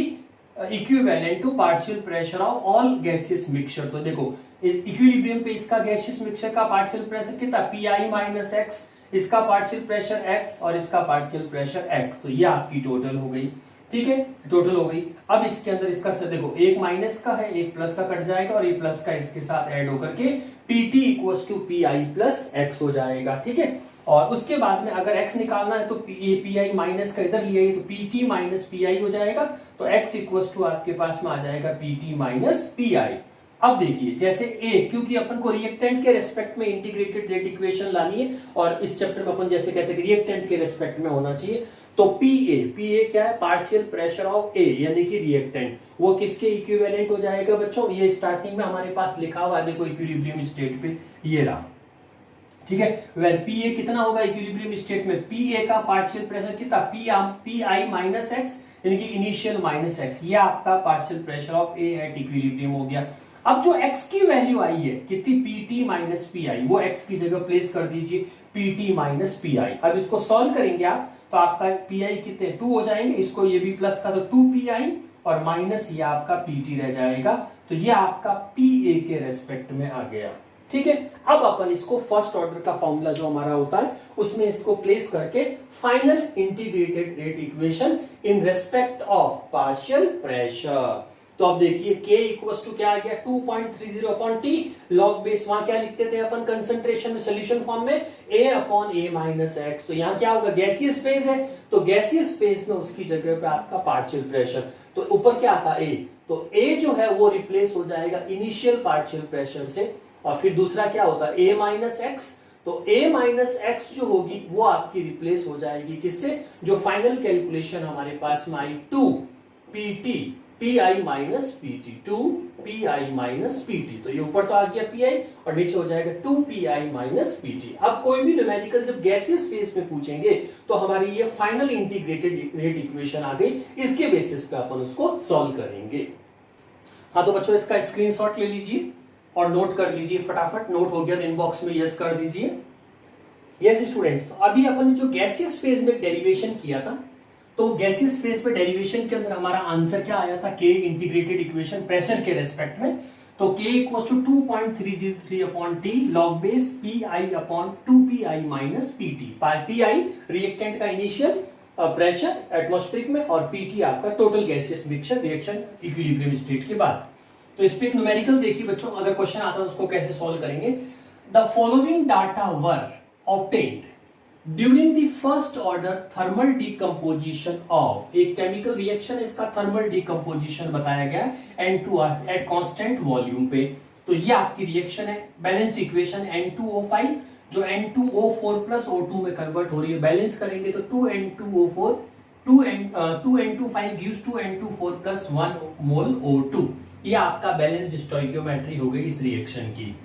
equivalent to partial pressure of all gaseous mixture. तो देखो इस इक्विलिब्रियम पे इसका गैसियस मिक्सचर का पार्शियल प्रेशर कितना, पी आई माइनस एक्स, इसका पार्शियल प्रेशर एक्स और इसका पार्शियल प्रेशर एक्स, तो ये आपकी टोटल हो गई। ठीक है, टोटल हो गई। अब इसके अंदर इसका से देखो एक माइनस का है एक प्लस का कट जाएगा और ये प्लस का इसके साथ ऐड होकर के PT equals to P I plus X हो जाएगा। ठीक है, और उसके बाद में अगर x निकालना है तो पी आई माइनस का इधर लिया तो P T minus P I हो जाएगा, तो x इक्वल्स टू आपके पास में आ जाएगा P T minus P I. अब देखिए जैसे a, क्योंकि अपन को रिएक्टेंट के रेस्पेक्ट में इंटीग्रेटेड रेट इक्वेशन लानी है और इस चैप्टर में अपन जैसे कहते हैं रिएक्टेंट के रेस्पेक्ट में होना चाहिए, तो पी ए क्या है, पार्शियल प्रेशर ऑफ ए यानी कि रिएक्टेंट, वो किसके इक्विवेलेंट हो जाएगा बच्चों, ये स्टार्टिंग में हमारे पास लिखा हुआ है देखो इक्विलिब्रियम स्टेट पे ये रहा। ठीक है, वेल पी ए कितना होगा इक्विलिब्रियम स्टेट में, पी ए का पार्शियल प्रेशर कितना, पी आई माइनस एक्स यानी कि इनिशियल माइनस एक्स, ये आपका partial pressure of A at equilibrium हो गया। अब जो x की वैल्यू आई है कितनी, P T minus P I, वो x की जगह प्लेस कर दीजिए P T minus P I. अब इसको सॉल्व करेंगे आप तो आपका पी आई कितने 2 हो जाएंगे, इसको ये भी प्लस का तो 2 पी आई और माइनस ये आपका पी टी रह जाएगा, तो ये आपका पी ए के रेस्पेक्ट में आ गया। ठीक है। अब अपन इसको फर्स्ट ऑर्डर का फॉर्मूला जो हमारा होता है उसमें इसको प्लेस करके final integrated rate equation in respect of partial pressure. तो अब देखिए K इक्वल्स टू क्या आ गया 2.30 अपॉन टी लॉग बेस, वहां क्या लिखते थे अपन कंसंट्रेशन में सोल्यूशन फॉर्म में A upon A minus x. तो यहाँ क्या होगा गैसियस फेज है, तो गैसियस फेज में उसकी जगह पे आपका पार्शियल प्रेशर, तो ऊपर क्या आता A, तो A जो है वो रिप्लेस हो जाएगा इनिशियल पार्शियल प्रेशर से, और फिर दूसरा क्या होता है A माइनस एक्स, तो A माइनस एक्स जो होगी वो आपकी रिप्लेस हो जाएगी किससे, जो फाइनल कैलकुलेशन हमारे पास में आई 2 PT PI minus PT 2 PI minus PT, तो ये ऊपर तो आ गया PI और नीचे हो जाएगा 2 PI माइनस PT। अब कोई भी न्यूमेरिकल जब गैसियस फेज में पूछेंगे तो हमारी ये फाइनल इंटीग्रेटेड रेट इक्वेशन आ गई, इसके बेसिस पे अपन उसको सॉल्व करेंगे। हाँ तो बच्चों इसका स्क्रीनशॉट ले लीजिए और नोट कर लीजिए फटाफट, नोट हो गया तो इनबॉक्स में यस कर दीजिए। यस स्टूडेंट्स, तो अभी अपन ने जो गैसियस फेज में डेरिवेशन किया था, तो गैसियस फेज पे डेरिवेशन के अंदर हमारा आंसर क्या आया था, K इंटीग्रेटेड इक्वेशन प्रेशर के रेस्पेक्ट में, तो K equals to 2.303 upon T log base PI upon 2PI minus PT। PI reactant का इनिशियल प्रेशर एटमॉस्फेरिक में और PT आपका total gaseous mixture reaction equilibrium state के बाद। तो इस पे न्यूमेरिकल देखिए बच्चों, अगर क्वेश्चन आता है तो उसको कैसे सॉल्व करेंगे। The following data were obtained during the first order thermal decomposition of, एक केमिकल रिएक्शन इसका थर्मल डिकम्पोजिशन बताया गया N2 एट कांस्टेंट वॉल्यूम पे। तो ये आपकी रिएक्शन है, बैलेंस्ड इक्वेशन N2O5 जो N2O4 प्लस O2 में कन्वर्ट हो रही है, बैलेंस करेंगे तो 2N2O4 2N25 gives 2N24 plus 1 मोल O2, ये आपका बैलेंस्ड स्टोइकियोमेट्री हो गई इस रिएक्शन की।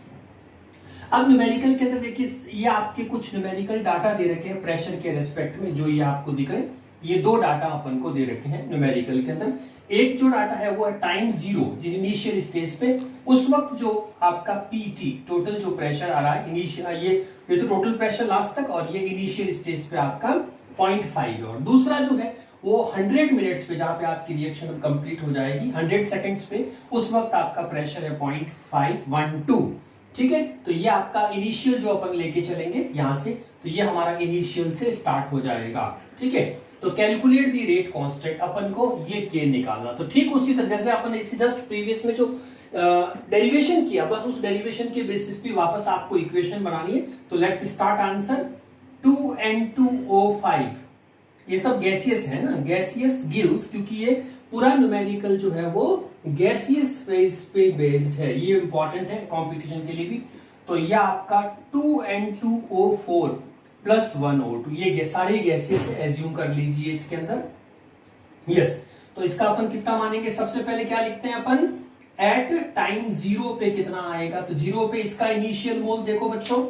अब न्यूमेरिकल के अंदर देखिए ये आपके कुछ न्यूमेरिकल डाटा दे रखे हैं प्रेशर के रेस्पेक्ट में, जो ये आपको दिख रहे हैं, ये दो डाटा अपन को दे रखे हैं न्यूमेरिकल के अंदर। एक जो डाटा है वो है टाइम जीरो इनिशियल स्टेज पे, उस वक्त जो आपका PT टोटल जो प्रेशर आ रहा है इनिशियल, ये तो टोटल प्रेशर लास्ट तक, और ये इनिशियल स्टेज पे आपका 0.5 है। और दूसरा जो है वो 100 मिनट्स पे, जहां पे आपकी रिएक्शन कंप्लीट हो जाएगी 100 सेकेंड्स पे, उस वक्त आपका प्रेशर है 0.512। ठीक है, तो ये आपका इनिशियल जो अपन लेके चलेंगे यहां से, तो ये हमारा इनिशियल से स्टार्ट हो जाएगा। ठीक है, तो कैलकुलेट दी रेट कांस्टेंट, अपन को ये K निकालना। तो ठीक उसी तरह जैसे अपन इससे जस्ट प्रीवियस में जो डेरिवेशन किया, बस उस डेरिवेशन के बेसिस पे वापस आपको इक्वेशन बनानी है। तो लेट्स स्टार्ट आंसर 2N2O5, ये सब गैसियस है ना, गैसियस गिव्स, क्योंकि ये पूरा न्यूमेरिकल जो है वो गैसियस फेज पे बेस्ड है, ये इंपॉर्टेंट है कंपटीशन के लिए भी। तो ये आपका 2N2O4 प्लस 1O2, ये सारे गैसियस एज्यूम कर लीजिए इसके अंदर। यस, तो इसका अपन कितना मानेंगे, सबसे पहले क्या लिखते हैं अपन, एट टाइम जीरो पे कितना आएगा, तो जीरो पे इसका इनिशियल मोल देखो बच्चों,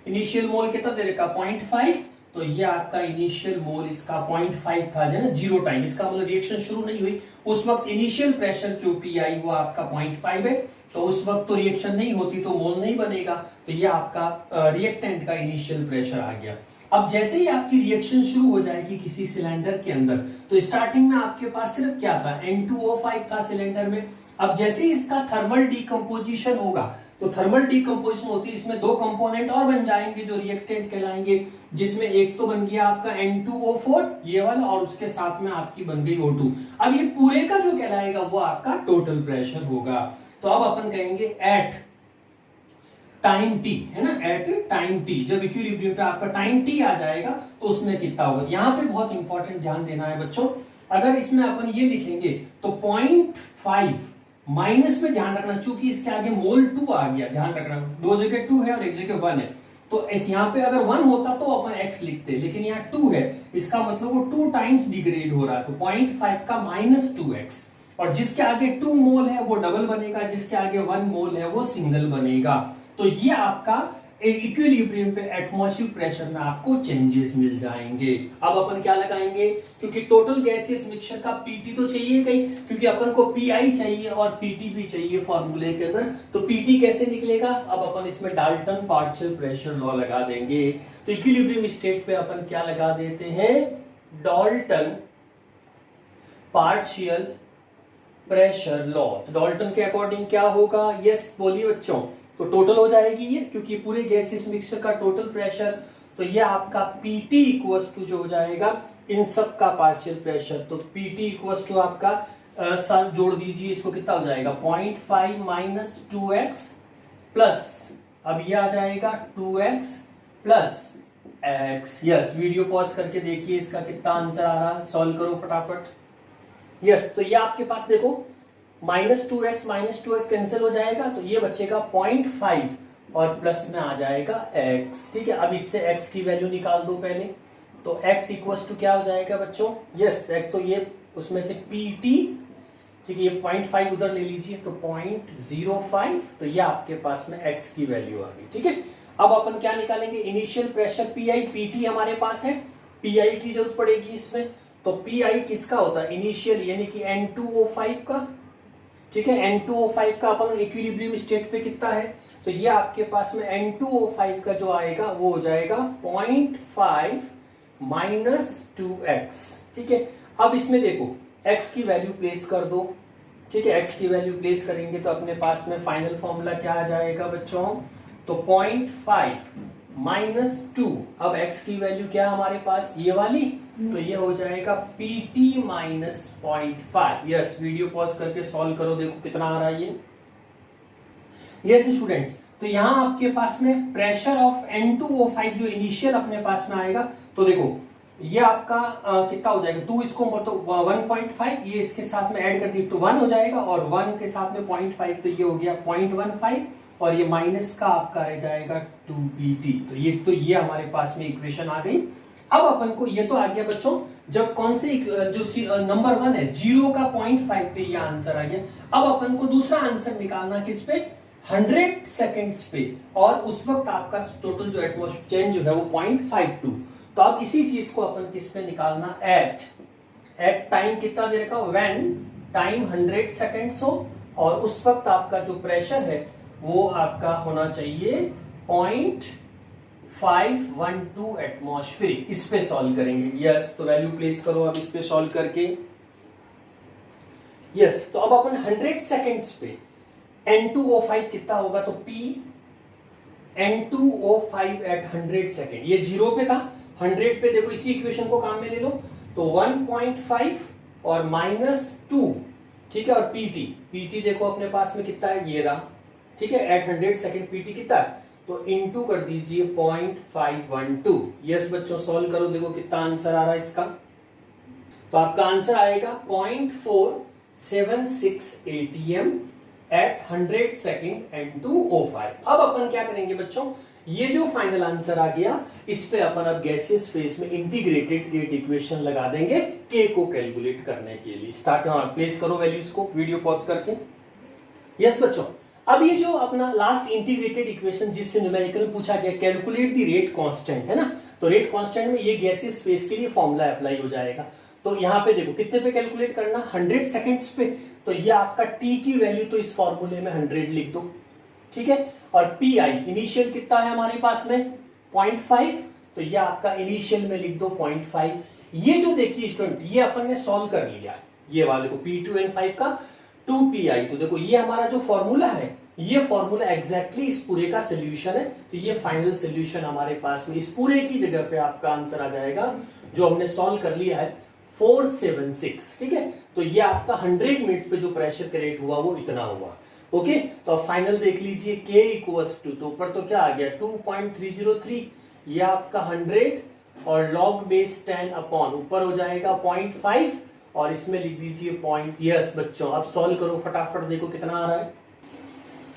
इनिशियल मोल कितना दे रखा 0.5, तो ये आपका इनिशियल मोल इसका 0.5 था जो ना जीरो टाइम, इसका मतलब रिएक्शन शुरू नहीं हुई उस वक्त इनिशियल प्रेशर जो PI वो आपका 0.5 है, तो उस वक्त तो रिएक्शन नहीं होती तो मोल नहीं बनेगा, तो ये आपका रिएक्टेंट का इनिशियल प्रेशर आ गया। अब जैसे ही आपकी रिएक्शन शुरू हो जाएगी किसी सिलेंडर के अंदर, तो स्टार्टिंग में आपके पास सिर्फ क्या था N2O5 था सिलेंडर में। अब जैसे ही इसका थर्मल डिकम्पोजिशन होगा, तो थर्मल डिकम्पोजिशन होती है, इसमें दो कंपोनेंट और बन जाएंगे जो रिएक्टेंट कहलाएंगे, जिसमें एक तो बन गया आपका N2O4 ये वाला, और उसके साथ में आपकी बन गई O2। अब ये पूरे का जो कहलाएगा वो आपका टोटल प्रेशर होगा। तो अब अपन कहेंगे एट टाइम t, है ना, एट टाइम t, जब इक्विलिब्रियम पे आपका टाइम t आ जाएगा तो उसमें कितना होगा। यहां पे बहुत इंपॉर्टेंट ध्यान देना है बच्चों, अगर इसमें अपन ये लिखेंगे तो 0.5 माइनस में ध्यान रखना, चूंकि इसके आगे मोल 2 आ गया, ध्यान रखना दो जगह 2 है और एक जगह 1 है, तो इस यहाँ पे अगर 1 होता तो अपन x लिखते, लेकिन यहाँ 2 है, इसका मतलब वो 2 टाइम्स डिग्रेड हो रहा है, तो 0.5 का माइनस 2x, और जिसके आगे 2 मोल है वो डबल बनेगा, जिसके आगे 1 मोल है वो सिंगल बनेगा। तो ये आपका इक्विलिब्रियम पे एटमॉस्फेरिक प्रेशर में आपको चेंजेस मिल जाएंगे। अब अपन क्या लगाएंगे, क्योंकि टोटल गैसियस मिक्सचर का PT तो चाहिए ही, क्योंकि अपन को PI चाहिए और PT भी चाहिए फॉर्मूले के अंदर, तो PT कैसे निकलेगा, अब अपन इसमें डाल्टन पार्शियल प्रेशर लॉ लगा देंगे। तो इक्विलिब्रियम स्टेट पे अपन क्या लगा देते हैं, डाल्टन पार्शियल प्रेशर लॉ। तो डाल्टन के अकॉर्डिंग क्या होगा, यस बोलिए बच्चों, तो टोटल हो जाएगी ये, क्योंकि पूरे गैसियस मिक्सचर का टोटल प्रेशर, तो ये आपका पीटी इक्वल्स टू जो हो जाएगा इन सब का पार्शियल प्रेशर। तो पीटी इक्वल्स टू आपका साथ जोड़ दीजिए, इसको कितना हो जाएगा 0.5 माइनस 2x प्लस, अब ये आ जाएगा 2x plus x। Yes, video pause करके देखिए इसका कितना आंसर आ रहा है, सॉल्व करो फटाफट। यस, तो ये आपके पास देखो -2x कैंसिल हो जाएगा, तो ये बचेगा 0.5 और प्लस में आ जाएगा x। ठीक है, अब इससे x की वैल्यू निकाल दो पहले, तो x इक्वल्स टू क्या हो जाएगा बच्चों, यस x, तो ये उसमें से pt, ठीक है, ये 0.5 उधर ले लीजिए तो 0.05, तो ये आपके पास में x की वैल्यू आ गई। ठीक है, अब अपन क्या निकालेंगे, इनिशियल प्रेशर PI, PT हमारे पास है, PI की जरूरत पड़ेगी इसमें, तो PI किसका होता है, इनिशियल यानी कि N2O5 का। ठीक है, N2O5 का अपन इक्विलिब्रियम स्टेट पे कितना है, तो ये आपके पास में N2O5 का जो आएगा वो हो जाएगा 0.5 माइनस 2x। ठीक है, अब इसमें देखो x की वैल्यू प्लेस कर दो। ठीक है, x की वैल्यू प्लेस करेंगे तो अपने पास में फाइनल फॉर्मूला क्या आ जाएगा बच्चों, तो 0.5 माइनस 2, अब x की वैल्यू क्या हमारे पास ये वाली, तो ये हो जाएगा pt minus 0.5। Yes, video pause करके सॉल्व करो, देखो कितना आ रहा है ये। यस स्टूडेंट्स, तो यहाँ आपके पास में प्रेशर ऑफ N2O5 जो इनिशियल अपने पास में आएगा, तो देखो ये आपका कितना हो जाएगा 2, इसको मतलब 1.5, ये इसके साथ में ऐड कर दी तो 1 हो जाएगा, और 1 के साथ में 0.5 तो ये हो गया 0.15, और ये माइनस का आपका रह जाएगा 2pt। तो ये हमारे पास में इक्वेशन आ गई। अब अपन को ये तो आ गया बच्चों, जब कौन से जो नंबर 1 है 0 का 0.5 पे ये आंसर आ गया। अब अपन को दूसरा आंसर निकालना किस पे, 100 सेकेंड्स पे, और उस वक्त आपका टोटल जो एटमॉस्फेयर चेंज जो है वो 0.52। तो अब इसी चीज को अपन किस पे निकालना, एट टाइम कितना दे रखा, व्हेन टाइम 100 सेकेंड्स हो, और उस वक्त आपका जो प्रेशर है वो आपका होना चाहिए 0.512 एटमॉस्फेरिक। इस पे सॉल्व करेंगे। यस, तो वैल्यू प्लेस करो अब इस पे सॉल्व करके। यस, तो अब अपन 100 सेकेंड्स पे N2O5 कितना होगा, तो P N2O5 एट 100 सेकेंड, ये 0 पे था, 100 पे देखो इसी इक्वेशन को काम में ले लो, तो 1.5 और -2। ठीक है, और PT देखो अपने पास में कितना है, ये रहा। ठीक है, एट 100 सेकेंड PT कितना है, तो इनटू कर दीजिए 0.512। यस बच्चों, सॉल्व करो, देखो कितना आंसर आ रहा है इसका, तो आपका आंसर आएगा 0.476 ATM एट 100 सेकेंड N2O5। अब अपन क्या करेंगे बच्चों, ये जो फाइनल आंसर आ गया इस पे अपन अब गैसियस फेज में इंटीग्रेटेड रेट इक्वेशन लगा देंगे K को कैलकुलेट करने के लिए। स्टार्ट प्लेस करो वैल्यूज को वीडियो पॉज करके। यस बच्चों, अब ये जो अपना लास्ट इंटीग्रेटेड इक्वेशन जिससे न्यूमेरिकल पूछा गया, कैलकुलेट द रेट कांस्टेंट, है ना, तो रेट कांस्टेंट में ये गैसियस फेज के लिए फॉर्मूला अप्लाई हो जाएगा। तो यहाँ पे देखो कितने पे कैलकुलेट करना, 100 सेकेंड्स पे, तो ये आपका T की वैल्यू तो इस फॉर्मूले में 100 लिख दो। ठीक है, और PI इनिशियल कितना है हमारे पास में 0.5, तो ये आपका इनिशियल में लिख दो 0.5। ये जो देखिए स्टूडेंट, ये अपन ने सॉल्व कर लिया, ये वाले को P2N5 का 2PI, तो देखो ये हमारा जो फॉर्मूला है, ये फॉर्मूला एग्जैक्टली इस पूरे का सोल्यूशन है। तो ये फाइनल सोल्यूशन हमारे पास में इस पूरे की जगह पे आपका आंसर आ जाएगा जो हमने सॉल्व कर लिया है 476। ठीक है, तो ये आपका 100 मिनट्स पे जो प्रेशर क्रिएट हुआ वो इतना हुआ। ओके, तो फाइनल देख लीजिए K इक्वल्स टू, तो ऊपर तो क्या आ गया 2.303, ये आपका 100 और लॉग बेस 10 अपॉन ऊपर हो जाएगा 0.5 और इसमें लिख दीजिए पॉइंट। यस बच्चों, अब सॉल्व करो फटाफट, देखो कितना आ रहा है।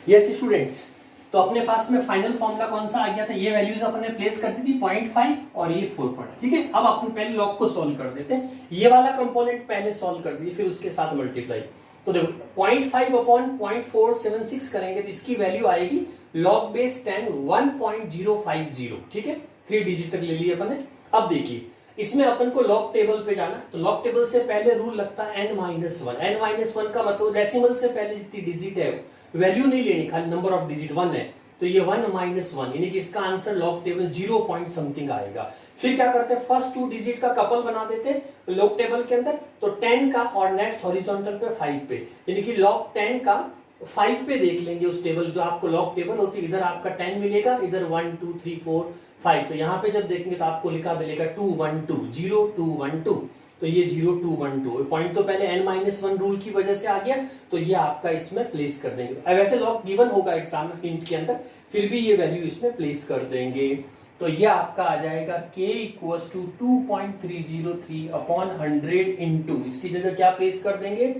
यस स्टूडेंट्स, तो अपने पास में फाइनल फॉर्मूला कौन सा आ गया था, ये वैल्यूज अपने प्लेस कर दी थी 0.5 और ये 4. ठीक है, अब अपन पहले लॉग को सॉल्व कर देते हैं, ये वाला कंपोनेंट पहले सॉल्व कर दिए, फिर उसके साथ मल्टीप्लाई। तो देखो 0.5 अपॉन 0.476 करेंगे तो इसकी वैल्यू आएगी लॉग बेस 10 1.050। ठीक है, 3 डिजिट तक ले लिए अपन ने। अब देखिए इसमें अपन को लॉग टेबल पे जाना, तो लॉग टेबल से पहले रूल लगता है n-1। n-1 का मतलब डेसिमल से पहले जितनी डिजिट है वैल्यू नहीं लेनी, खाली नंबर ऑफ डिजिट 1 है, तो ये 1-1 यानी कि इसका answer log table 0 point something आएगा। फिर क्या करते हैं, फर्स्ट 2 डिजिट का कपल बना देते हैं लॉग टेबल के अंदर, तो 10 का और नेक्स्ट हॉरिजॉन्टल पे 5 पे, यानी कि लॉग 10 का 5 पे देख लेंगे उस टेबल, जो आपको लॉग टेबल होती है, इधर आपका 10 मिलेगा, इधर 1 2 3 4 5, तो यहाँ पे जब देखेंगे तो आपको लिखा मिलेगा 2 1 2 0 2 1 2, तो ये 0 2 1 2 पॉइंट तो पहले n-1 रूल की वजह से आ गया, तो ये आपका इसमें प्लेस कर देंगे। वैसे लॉग गिवन होगा एग्जाम में हिंट के अंदर, फिर भी ये वैल्यू इसमें प्लेस कर देंगे। तो ये आपका आ जाएगा k equals to 2.303 upon 100 into, इसकी जगह क्या प्लेस कर देंगे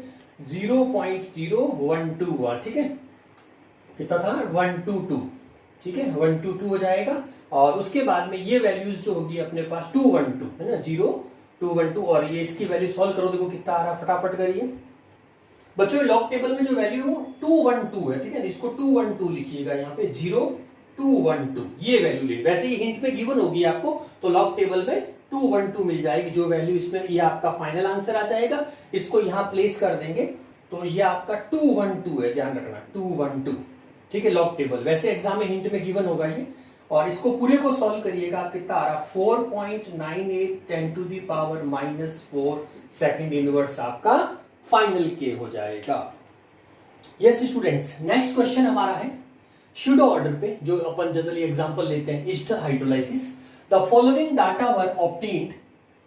0.012, ठीक है, कितना था 122, ठीक है 122 हो जाएगा। और उसके बाद में ये वैल्यूज जो होगी अपने पास 212 है ना, 0212, और ये इसकी वैल्यू सॉल्व करो, देखो कितना आ रहा, फटाफट करिए बच्चों। लॉग टेबल में जो वैल्यू हो 212 है, ठीक है, इसको 212 लिखिएगा यहाँ पे 0212, ये वैल्यू ले, वैसे ही हिंट में गिवन होगी आपको, तो लॉग टेबल में 212 मिल जाएगी जो वैल्यू इसमें, ये आपका फाइनल आंसर आ जाएगा। इसको यहाँ प्लेस कर देंगे, तो ये आपका 212 है, ध्यान रखना 212, ठीक है, लॉग टेबल, वैसे एग्जाम में हिंट में गिवन होगा ये। और इसको पूरे को सॉल्व करिएगा, आप कितना आ रहा 4.98 10 to the power -4 second inverse आपका फाइनल के हो जाएगा। यस स्टूडेंट्स, नेक्स्ट क्वेश्चन हमारा है शुडो ऑर्डर पे, जो अपन जनरली एग्जांपल लेते हैं Easter hydrolysis. The following data were obtained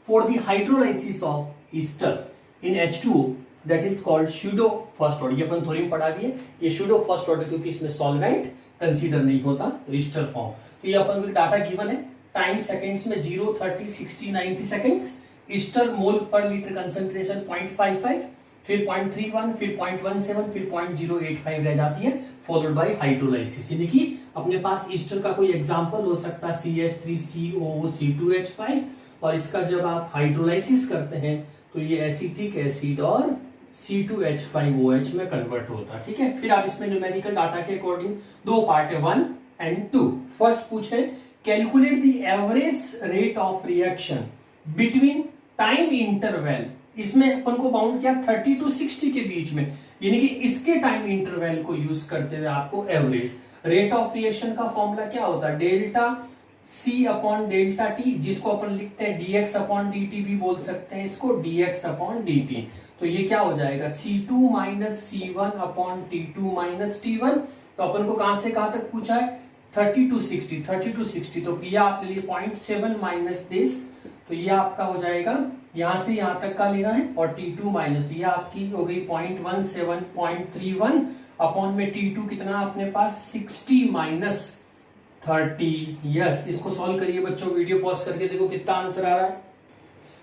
for the hydrolysis of Easter in H2O that is called pseudo first order. ये अपन थ्योरम पढ़ा भी है, ये शुडो फर्स्ट ऑर्डर, क्योंकि इसमें सॉल्वेंट कंसीडर नहीं होता, तो ईस्टर फॉर्म। तो ये अपन को डाटा गिवन है, टाइम सेकंड्स में 0 30 60 90 सेकंड्स, ईस्टर मोल पर लीटर कंसंट्रेशन 0.55, फिर 0.31, फिर 0.17, फिर 0.085 रह जाती है, फॉलोड बाय हाइड्रोलाइसिस। यानी कि अपने पास ईस्टर का कोई एग्जांपल हो सकता है CH3COO-C2H5, और इसका जब आप हाइड्रोलाइसिस करते हैं तो ये एसिटिक एसिड और C2H5OH में कन्वर्ट होता है, ठीक है। फिर आप इसमें न्यूमेरिकल डाटा के अकॉर्डिंग दो पार्ट है, 1 and 2। फर्स्ट पूछे calculate the average rate of reaction between time interval, इसमें अपन को बाउंड किया 30 to 60 के बीच में, यानी कि इसके टाइम इंटरवल को यूज करते हुए आपको एवरेज रेट ऑफ रिएक्शन का फॉर्मूला क्या होता है, delta C upon delta T, जिसको अपन लिखते हैं dx अपॉन dt भी बोल सकते हैं इसको, dx अपॉन dt। तो ये क्या हो जाएगा C2 minus C1 upon T2 minus T1। तो अपन को कहां से कहां तक पूछा है 30 to 60, 30 to 60, तो ये आप ले लिए 0.7 माइनस दिस, तो ये आपका हो जाएगा यहां से यहां तक का लेना है, और T2 माइनस, तो ये आपकी हो गई 0.17 0.31 अपॉन में T2 कितना अपने पास 60 माइनस 30। यस, इसको सॉल्व करिए बच्चों, वीडियो पॉज करके देखो कितना आंसर आ रहा है।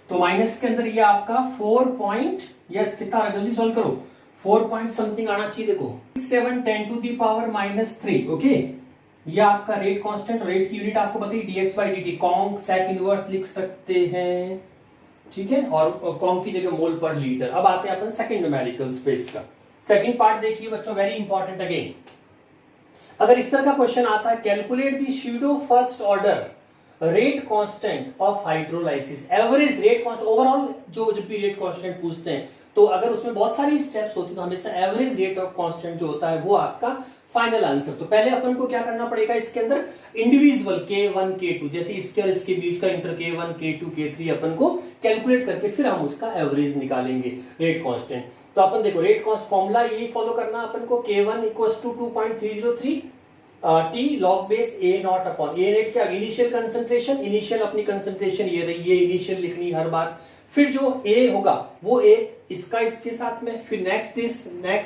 तो माइनस के अंदर ये आपका 4 यस कितना आ रहा है, जल्दी सॉल्व करो, 4 पॉइंट समथिंग आना चाहिए, देखो 7 10 टू दी पावर -3, ओके। ये आपका रेट कांस्टेंट, रेट की यूनिट आपको बताइए dx/dt, कॉन्ग सेक इनवर्स लिख सकते हैं, ठीक है, और कॉन्ग की जगह मोल पर लीटर। अब आते हैं अपन सेकंड न्यूमेरिकल स्पेस का सेकंड पार्ट, देखिए बच्चों वेरी इंपॉर्टेंट अगेन। अगर इस तरह का क्वेश्चन आता है calculate the pseudo first order rate constant of hydrolysis, average rate constant, overall जो जब भी रेट कांस्टेंट पूछते हैं तो अगर उसमें बहुत सारी स्टेप्स होती है तो हमेशा एवरेज रेट ऑफ कांस्टेंट जो होता है वो आपका फाइनल आंसर। तो पहले अपन को क्या करना पड़ेगा, इसके अंदर इंडिविजुअल K1 K2, जैसे इसके और इसके बीच का इंटर K1 K2 K3 अपन को कैलकुलेट करके फिर हम उसका एवरेज निकालेंगे रेट कांस्टेंट। तो अपन देखो रेट कांस्टेंट फॉर्मूला यही फॉलो करना अपन को, K1 equals to 2.303 T log base A naught upon A net, क्या इनिशियल कंसंट्रेशन, इनिशियल अपनी कंसंट्रेशन ये रही, ये इनिशियल लिखनी हर बार, फिर जो A होगा वो A इसका इसके साथ में, फिर नेक्स्ट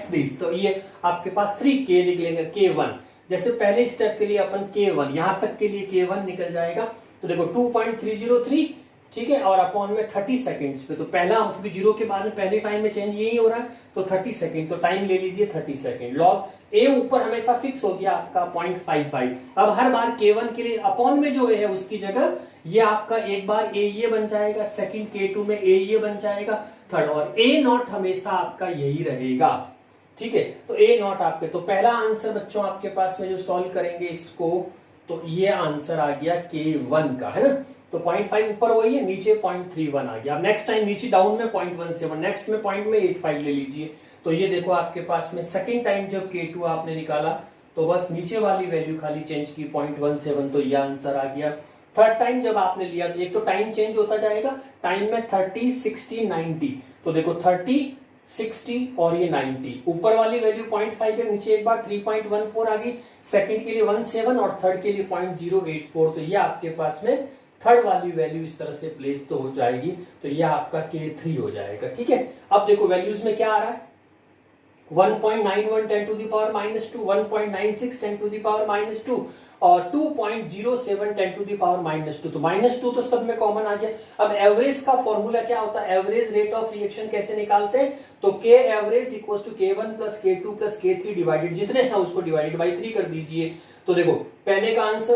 दिस, तो ये आपके पास 3K निकलेंगे K1, जैसे पहले स्टेप के लिए अपन K1 यहां तक के लिए K1 निकल जाएगा, तो देखो 2.303, ठीक है, और अपॉन में 30 सेकंड्स पे, तो पहला क्योंकि जीरो के बाद में पहले टाइम में चेंज यही हो रहा है, तो 30 सेकंड, तो टाइम ले लीजिए 30 सेकंड। लॉग A ऊपर हमेशा फिक्स हो गया आपका 0.55, अब हर बार K1 के लिए अपॉन में जो है उसकी जगह ये आपका एक बार A ये बन जाएगा, सेकंड K2 में A ये बन जाएगा, थर्ड, और A नॉट हमेशा आपका यही रहेगा, ठीक है। तो A नॉट आपके, तो पहला आंसर बच्चों आपके पास में जो सॉल्व करेंगे इसको, तो ये आंसर आ गया K1 का, है ना। तो 0.5 ऊपर वही है, नीचे 0.31 आ गया। अब नेक्स्ट टाइम नीचे डाउन में 0.17, नेक्स्ट में 0.85 ले लीजिए, तो ये देखो आपके पास में सेकंड टाइम जब K2 आपने निकाला तो बस नीचे वाली वैल्यू खाली चेंज की 0.17, तो ये आंसर आ गया। थर्ड टाइम जब आपने लिया तो एक तो टाइम चेंज होता जाएगा, टाइम में 30 60 90, तो देखो 30 60 और ये 90। ऊपर वाली वैल्यू 0.5 के नीचे एक बार 3.14 आ गई, सेकंड के लिए 17 और थर्ड के लिए 0.084। तो ये आपके पास में थर्ड वाली वैल्यू इस तरह से प्लेस तो हो जाएगी, तो ये आपका K3 हो जाएगा। ठीक है, अब देखो वैल्यूज में क्या आ रहा है, 1.91 10 to the power -2, 1.96 10 to the power -2 और 2.07 10 to the power -2। तो -2 तो सब में कॉमन आ गया। अब एवरेज का फॉर्मूला क्या होता है, एवरेज रेट ऑफ रिएक्शन कैसे निकालते हैं, तो K average equal to K1 plus K2 plus K3 divided, जितने हैं उसको डिवाइडेड बाई 3 कर दीजिए। तो देखो पहले का आंसर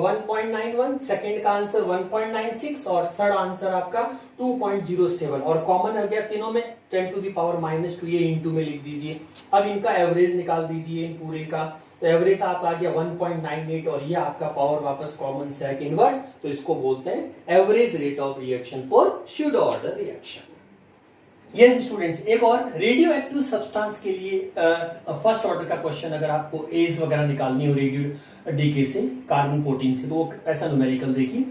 1.91, सेकंड का आंसर 1.96 और थर्ड आंसर आपका 2.07 और कॉमन हो गया तीनों में 10 टू द पावर -2, ये इनटू में लिख दीजिए। अब इनका एवरेज निकाल दीजिए इन पूरे का, तो एवरेज आपका आ गया 1.98 और ये आपका पावर वापस कॉमन सेक इनवर्स, तो इसको बोलते हैं average rate of reaction for pseudo order reaction. Yes students, एक और रेडियो एक्टिव सब्सटेंस के लिए फर्स्ट ऑर्डर का क्वेश्चन अगर आपको एज वगैरह निकालनी हो रेडियो डीके से, कार्बन 14 से, तो वो ऐसा न्यूमेरिकल देखिए।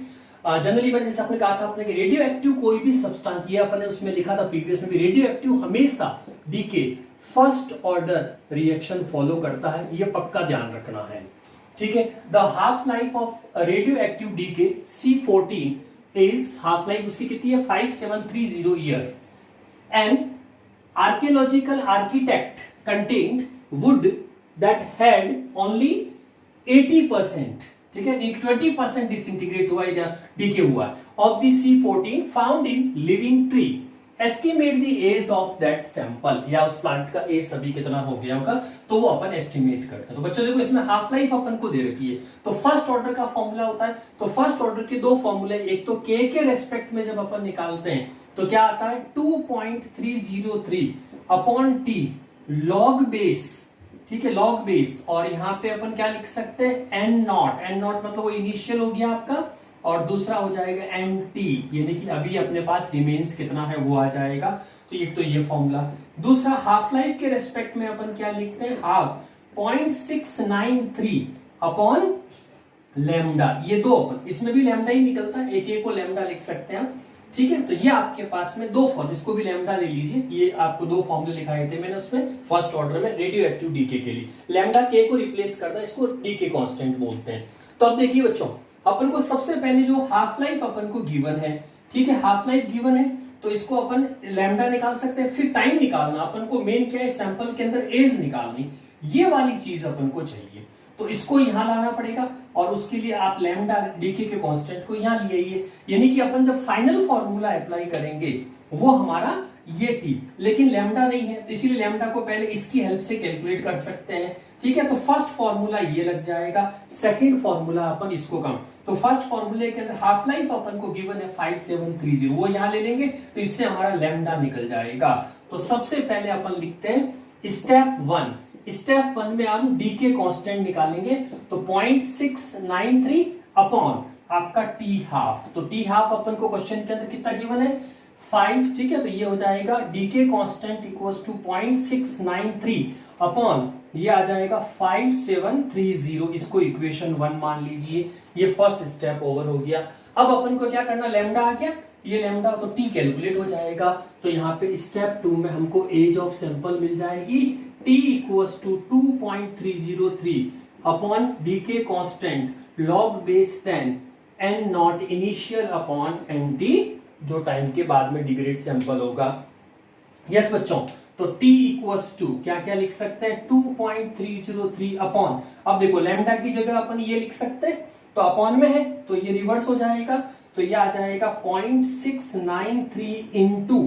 जनरली मैंने जैसे आपने कहा था अपने रेडियो एक्टिव कोई भी सब्सटेंस, ये अपने उसमें लिखा था प्रीवियस में भी, रेडियो एक्टिव हमेशा decay first order reaction follow करता है, ये पक्का ध्यान रखना है। ठीक है, the half life of radioactive decay C14 is, half life उसकी कितनी है 5730 year. An archaeological architect contained wood that had only 80%, ठीक है, 20% डिसइंटीग्रेट हुआ या डीके हुआ of the C14 found in living tree, estimate the age of that sample, या उस प्लांट का एज सभी कितना हो गया होगा, तो वो अपन एस्टिमेट करते हैं। तो बच्चों देखो इसमें हाफ लाइफ अपन को दे रखी है, तो फर्स्ट ऑर्डर का फॉर्मूला होता है, तो फर्स्ट ऑर्डर के दो फॉर्मूले, एक तो K के रेस्पेक्ट में जब अपन निकालते हैं तो क्या आता है 2.303 अपॉन T लॉग बेस, ठीक है, लॉग बेस, और यहां पे अपन क्या लिख सकते हैं N नॉट, N नॉट मतलब वो इनिशियल हो गया आपका, और दूसरा हो जाएगा NT, यानी कि अभी अपने पास रिमेन्स कितना है वो आ जाएगा। तो एक तो ये फॉर्मूला, दूसरा हाफ लाइफ के रेस्पेक्ट में अपन क्या लिखते हैं, हाफ 0.693 अपॉन लैम्डा, ये दो अपन, इसमें भी लैम्डा ही निकलता है, एक को लैम्डा लिख सकते हैं। ठीक है, तो ये आपके पास में दो फॉर्म, इसको भी लैम्डा ले लीजिए, ये आपको दो फॉर्मूले लिखाए थे मैंने उसमें फर्स्ट ऑर्डर में रेडियो एक्टिव डीके के लिए, लैम्डा के को रिप्लेस करना, इसको डीके कांस्टेंट बोलते हैं। तो अब देखिए बच्चों, अपन को सबसे पहले जो हाफ लाइफ अपन को गिवन है, ठीक है, हाफ लाइफ गिवन है, तो इसको अपन लैम्डा निकाल सकते हैं। फिर टाइम निकालना, अपन को मेन क्या है, सैंपल के अंदर एज निकालनी, ये वाली चीज अपन को चाहिए, तो इसको यहां लाना पड़ेगा, और उसके लिए आप लैम्डा डीके के कांस्टेंट को यहां ले आइए, यानी कि अपन जब फाइनल फॉर्मूला अप्लाई करेंगे वो हमारा ये थी, लेकिन लैम्डा नहीं है, तो इसीलिए लैम्डा को पहले इसकी हेल्प से कैलकुलेट कर सकते हैं। ठीक है, तो फर्स्ट फॉर्मूला ये लग जाएगा, सेकंड फॉर्मूला अपन इसको कम, तो फर्स्ट फॉर्मूले के अंदर हाफ लाइफ अपन को गिवन है 5730, वो यहां ले लेंगे, तो इससे हमारा लैम्डा निकल जाएगा। तो सबसे पहले अपन लिखते हैं स्टेप 1, स्टेप 1 में हम डी के कांस्टेंट निकालेंगे, तो 0.693 अपॉन आपका टी हाफ, तो टी हाफ अपन को क्वेश्चन के अंदर कितना गिवन है 5, ठीक है, तो ये हो जाएगा डी के कांस्टेंट इक्वल्स टू 0.693 अपॉन ये आ जाएगा 5730, इसको इक्वेशन 1 मान लीजिए। ये फर्स्ट स्टेप ओवर हो गया। अब अपन को क्या करना, लैम्डा आ गया, ये लैम्डा तो टी कैलकुलेट हो जाएगा, तो यहाँ पे स्टेप 2 में हमको एज ऑफ सैंपल मिल जाएगी t equals to 2.303 upon the k constant log base 10 n naught initial upon nt, जो टाइम के बाद में डिग्रेड सैंपल होगा। यस बच्चों, तो t इक्वल्स टू क्या क्या लिख सकते हैं 2.303 अपॉन, अब देखो लैम्डा की जगह अपन ये लिख सकते हैं, तो अपॉन में है तो ये रिवर्स हो जाएगा, तो ये आ जाएगा 0.693 इंटू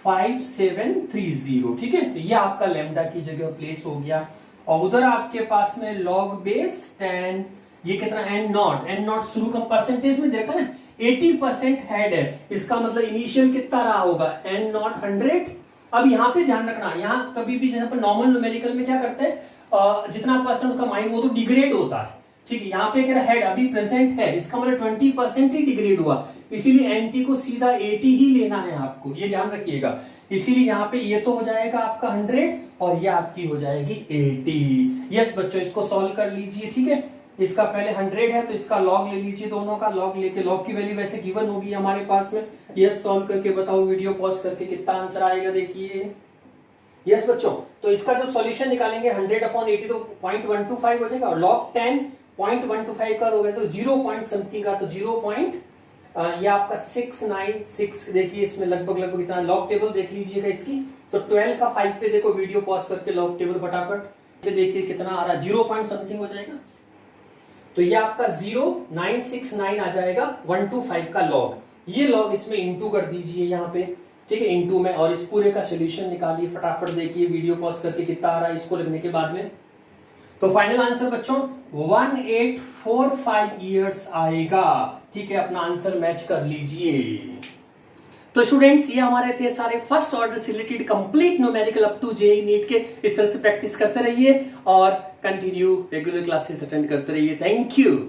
5730, ठीक है, तो ये आपका लैम्डा की जगह प्लेस हो गया। और उधर आपके पास में लॉग बेस 10, ये कितना एन नॉट शुरू का परसेंटेज में देखा ना 80% हेड है, इसका मतलब इनिशियल कितना रहा होगा एन नॉट 100। अब यहाँ पे ध्यान रखना, यहाँ कभी भी जैसे नॉर्मल न्यूमेरिकल में क्या करते हैं, जितना परसेंट उसका माइंड वो तो डिग्रेड होता है, ठीक है, यहाँ पे क्या हेड अभी प्रेजेंट है, इसका मतलब 20% ही डिग्रेड हुआ, इसीलिए एनटी को सीधा 80 ही लेना है आपको, ये ध्यान रखिएगा। इसीलिए यहाँ पे ये तो हो जाएगा आपका 100 और ये आपकी हो जाएगी 80। यस बच्चों, इसको सॉल्व कर लीजिए, ठीक है, इसका पहले 100 है तो इसका लॉग ले लीजिए, दोनों का लॉग लेके, लॉग की वैल्यू वैसे गिवन होगी हमारे पास में। यस, सॉल्व करके बताओ, वीडियो पॉज करके कितना आंसर आएगा देखिए। यस बच्चों, तो इसका जो सॉल्यूशन निकालेंगे 100/80 तो 0.125 हो जाएगा, और log 10 0.125 का होगा तो 0 पॉइंट समथिंग का, तो 0 पॉइंट ये आपका 696, देखिए इसमें लगभग लगभग इतना। लॉग टेबल देख लीजिएगा इसकी, तो 12 का 5 पे देखो, वीडियो पॉज करके लॉग टेबल फटाफट पे देखिए कितना आ रहा है, 0 पॉइंट समथिंग हो जाएगा। तो ये आपका 0969 आ जाएगा 125 का लॉग। ये लॉग इसमें इंटू कर दीजिए यहाँ पे, ठीक है, इंटू में, और इस पूरे का सोल्यूशन निकालिए फटाफट, देखिए वीडियो पॉज करके कितना आ रहा है इसको लिखने के बाद में। तो फाइनल आंसर बच्चों 1845 ईयर्स आएगा, ठीक है, अपना आंसर मैच कर लीजिए। तो स्टूडेंट्स ये हमारे थे सारे फर्स्ट ऑर्डर से related complete numerical up to JEE NEET के। इस तरह से प्रैक्टिस करते रहिए और कंटिन्यू रेगुलर क्लासेस अटेंड करते रहिए। Thank you.